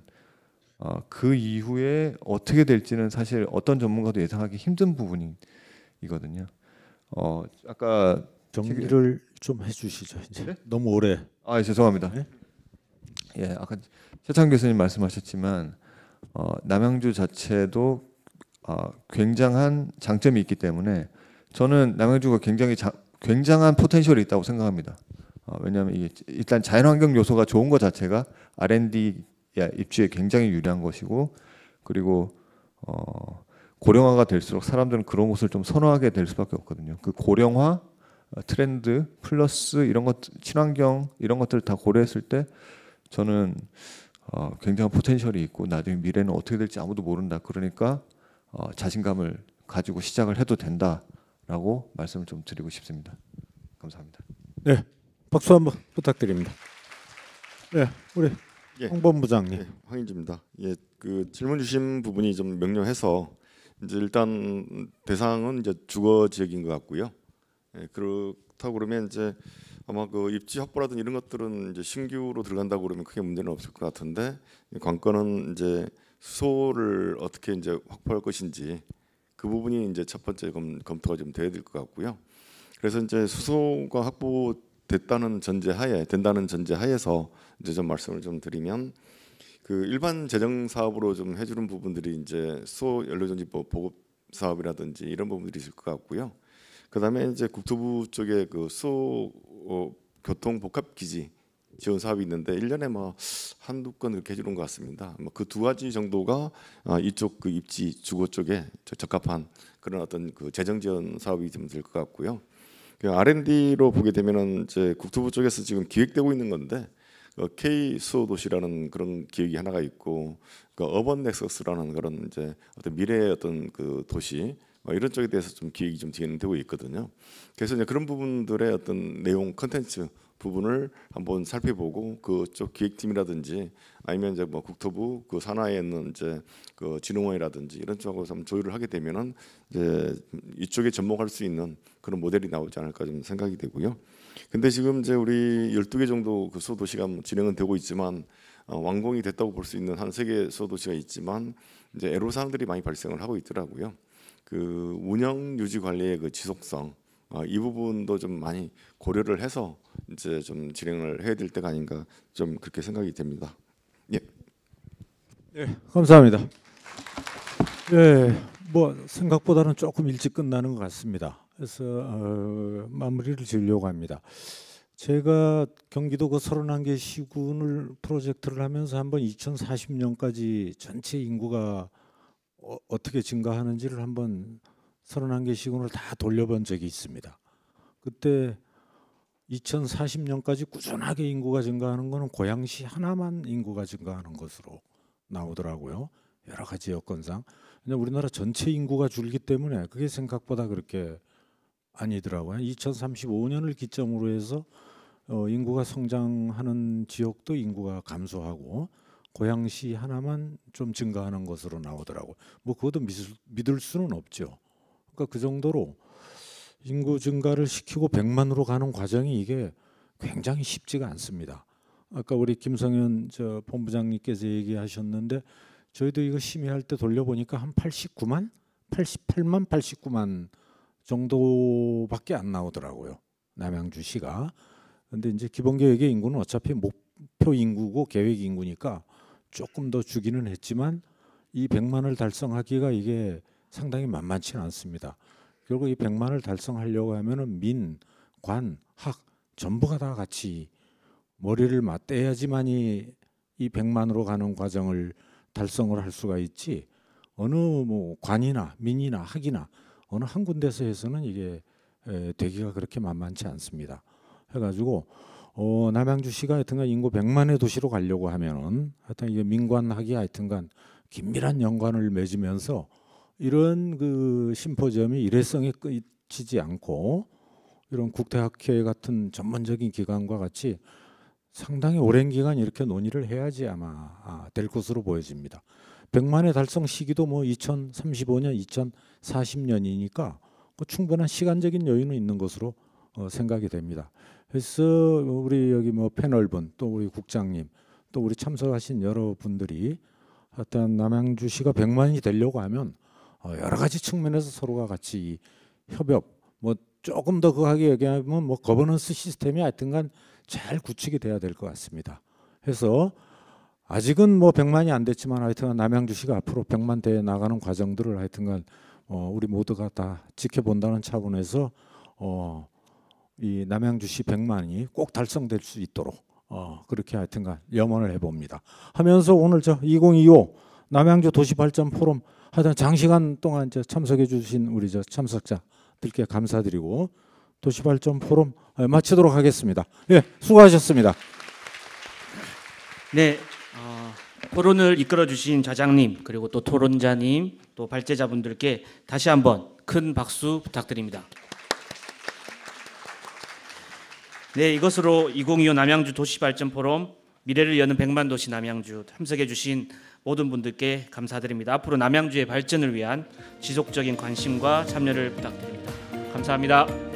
S10: 그 이후에 어떻게 될지는 사실 어떤 전문가도 예상하기 힘든 부분이거든요. 아까
S2: 정리를 좀 해주시죠. 이제
S10: 네?
S2: 너무 오래.
S10: 죄송합니다.
S2: 네?
S10: 아까 최창 교수님 말씀하셨지만 남양주 자체도 굉장한 장점이 있기 때문에 저는 남양주가 굉장한 포텐셜이 있다고 생각합니다. 왜냐하면 이게 일단 자연환경 요소가 좋은 것 자체가 R&D 입주에 굉장히 유리한 것이고, 그리고 고령화가 될수록 사람들은 그런 곳을 좀 선호하게 될 수밖에 없거든요. 그 고령화 트렌드 플러스 이런 것, 친환경 이런 것들을 다 고려했을 때 저는 굉장한 포텐셜이 있고 나중에 미래는 어떻게 될지 아무도 모른다. 그러니까 자신감을 가지고 시작을 해도 된다라고 말씀을 좀 드리고 싶습니다. 감사합니다.
S2: 네, 박수 한번 부탁드립니다. 네, 우리 홍본부장님.
S11: 황인주입니다. 그 질문 주신 부분이 좀 명료해서 이제 일단 대상은 이제 주거 지역인 것 같고요. 그렇다고 그러면 이제 아마 그 입지 확보라든 이런 것들은 이제 신규로 들어간다고 그러면 크게 문제는 없을 것 같은데, 관건은 이제 수소를 어떻게 이제 확보할 것인지 그 부분이 이제 첫 번째 검토가 좀 돼야 될 것 같고요. 그래서 이제 수소가 확보됐다는 된다는 전제하에서 이제 좀 말씀을 좀 드리면, 그 일반 재정 사업으로 좀 해주는 부분들이 이제 수소 연료전지법 보급 사업이라든지 이런 부분들이 있을 것 같고요. 그다음에 이제 국토부 쪽에 그 수소 교통 복합 기지 지원 사업이 있는데 1년에 뭐 한두 건 이렇게 해주는 것 같습니다. 그 두 가지 정도가 이쪽 그 입지 주거 쪽에 적합한 그런 어떤 그 재정 지원 사업이 좀 될 것 같고요. 그 R&D로 보게 되면은 이제 국토부 쪽에서 지금 기획되고 있는 건데, K 수소 도시라는 그런 기획이 하나가 있고, 어번 넥서스라는 그런 이제 어떤 미래의 어떤 그 도시 이런 쪽에 대해서 좀 기획이 좀 진행되고 있거든요. 그래서 이제 그런 부분들의 어떤 내용 컨텐츠 부분을 한번 살펴보고 그쪽 기획팀이라든지 아니면 이제 뭐 국토부 그 산하에 있는 이제 그 진흥원이라든지 이런 쪽하고 좀 조율을 하게 되면은 이제 이쪽에 접목할 수 있는 그런 모델이 나오지 않을까 좀 생각이 되고요. 근데 지금 이제 우리 12개 정도 그 소도시가 진행은 되고 있지만 완공이 됐다고 볼 수 있는 한 3개 소도시가 있지만 이제 애로사항들이 많이 발생을 하고 있더라고요. 그 운영 유지 관리의 그 지속성 이 부분도 좀 많이 고려를 해서 이제 좀 진행을 해야 될 때가 아닌가 좀 그렇게 생각이 됩니다. 예.
S2: 네, 감사합니다. 예, 뭐 생각보다는 조금 일찍 끝나는 것 같습니다. 그래서 마무리를 지으려고 합니다. 제가 경기도 그 31개 시군을 프로젝트를 하면서 한번 2040년까지 전체 인구가 어떻게 증가하는지를 한번 31개 시군을 다 돌려본 적이 있습니다. 그때 2040년까지 꾸준하게 인구가 증가하는 것은 고양시 하나만 인구가 증가하는 것으로 나오더라고요. 여러 가지 여건상. 그냥 우리나라 전체 인구가 줄기 때문에 그게 생각보다 그렇게 아니더라고요. 2035년을 기점으로 해서 인구가 성장하는 지역도 인구가 감소하고 고양시 하나만 좀 증가하는 것으로 나오더라고요. 뭐 그것도 믿을 수는 없죠. 그러니까 그 정도로 인구 증가를 시키고 100만으로 가는 과정이 이게 굉장히 쉽지가 않습니다. 아까 우리 김성현 저 본부장님께서 얘기하셨는데 저희도 이거 심의할 때 돌려보니까 한 89만, 88만, 89만 정도밖에 안 나오더라고요. 남양주시가. 근데 이제 기본계획의 인구는 어차피 목표 인구고 계획 인구니까 조금 더 주기는 했지만 이 100만을 달성하기가 이게 상당히 만만치는 않습니다. 결국 이 100만을 달성하려고 하면은 민, 관, 학 전부가 다 같이 머리를 맞대야지만이 이 100만으로 가는 과정을 달성을 할 수가 있지 어느 뭐 관이나 민이나 학이나 어느 한 군데서 해서는 이게 되기가 그렇게 만만치 않습니다. 해가지고 남양주시가 하여튼간 인구 100만의 도시로 가려고 하면은 하여튼 이게 민관학이 하여튼간 긴밀한 연관을 맺으면서 이런 그 심포지엄이 일회성에 끝이지 않고 이런 국대학회 같은 전문적인 기관과 같이 상당히 오랜 기간 이렇게 논의를 해야지 아마 될 것으로 보여집니다. 100만의 달성 시기도 뭐 2035년, 2040년이니까 충분한 시간적인 여유는 있는 것으로 생각이 됩니다. 그래서 우리 여기 뭐 패널분 또 우리 국장님 또 우리 참석하신 여러분들이 하여튼 남양주시가 100만이 되려고 하면 여러 가지 측면에서 서로가 같이 협업 뭐 조금 더 그하게 얘기하면 뭐 거버넌스 시스템이 하여튼간 잘 구축이 돼야 될 것 같습니다. 그래서 아직은 뭐 100만이 안 됐지만 하여튼간 남양주시가 앞으로 100만 돼 나가는 과정들을 하여튼간 우리 모두가 다 지켜본다는 차원에서 이 남양주시 100만이 꼭 달성될 수 있도록 그렇게 하여튼간 염원을 해봅니다. 하면서 오늘 저 2025 남양주 도시발전 포럼 하여튼 장시간 동안 이제 참석해 주신 우리 저 참석자들께 감사드리고 도시발전 포럼 마치도록 하겠습니다. 예, 수고하셨습니다.
S1: 네, 토론을 이끌어 주신 좌장님 그리고 또 토론자님 또 발제자분들께 다시 한번 큰 박수 부탁드립니다. 네, 이것으로 2025 남양주 도시발전 포럼 미래를 여는 100만 도시 남양주 참석해 주신 모든 분들께 감사드립니다. 앞으로 남양주의 발전을 위한 지속적인 관심과 참여를 부탁드립니다. 감사합니다.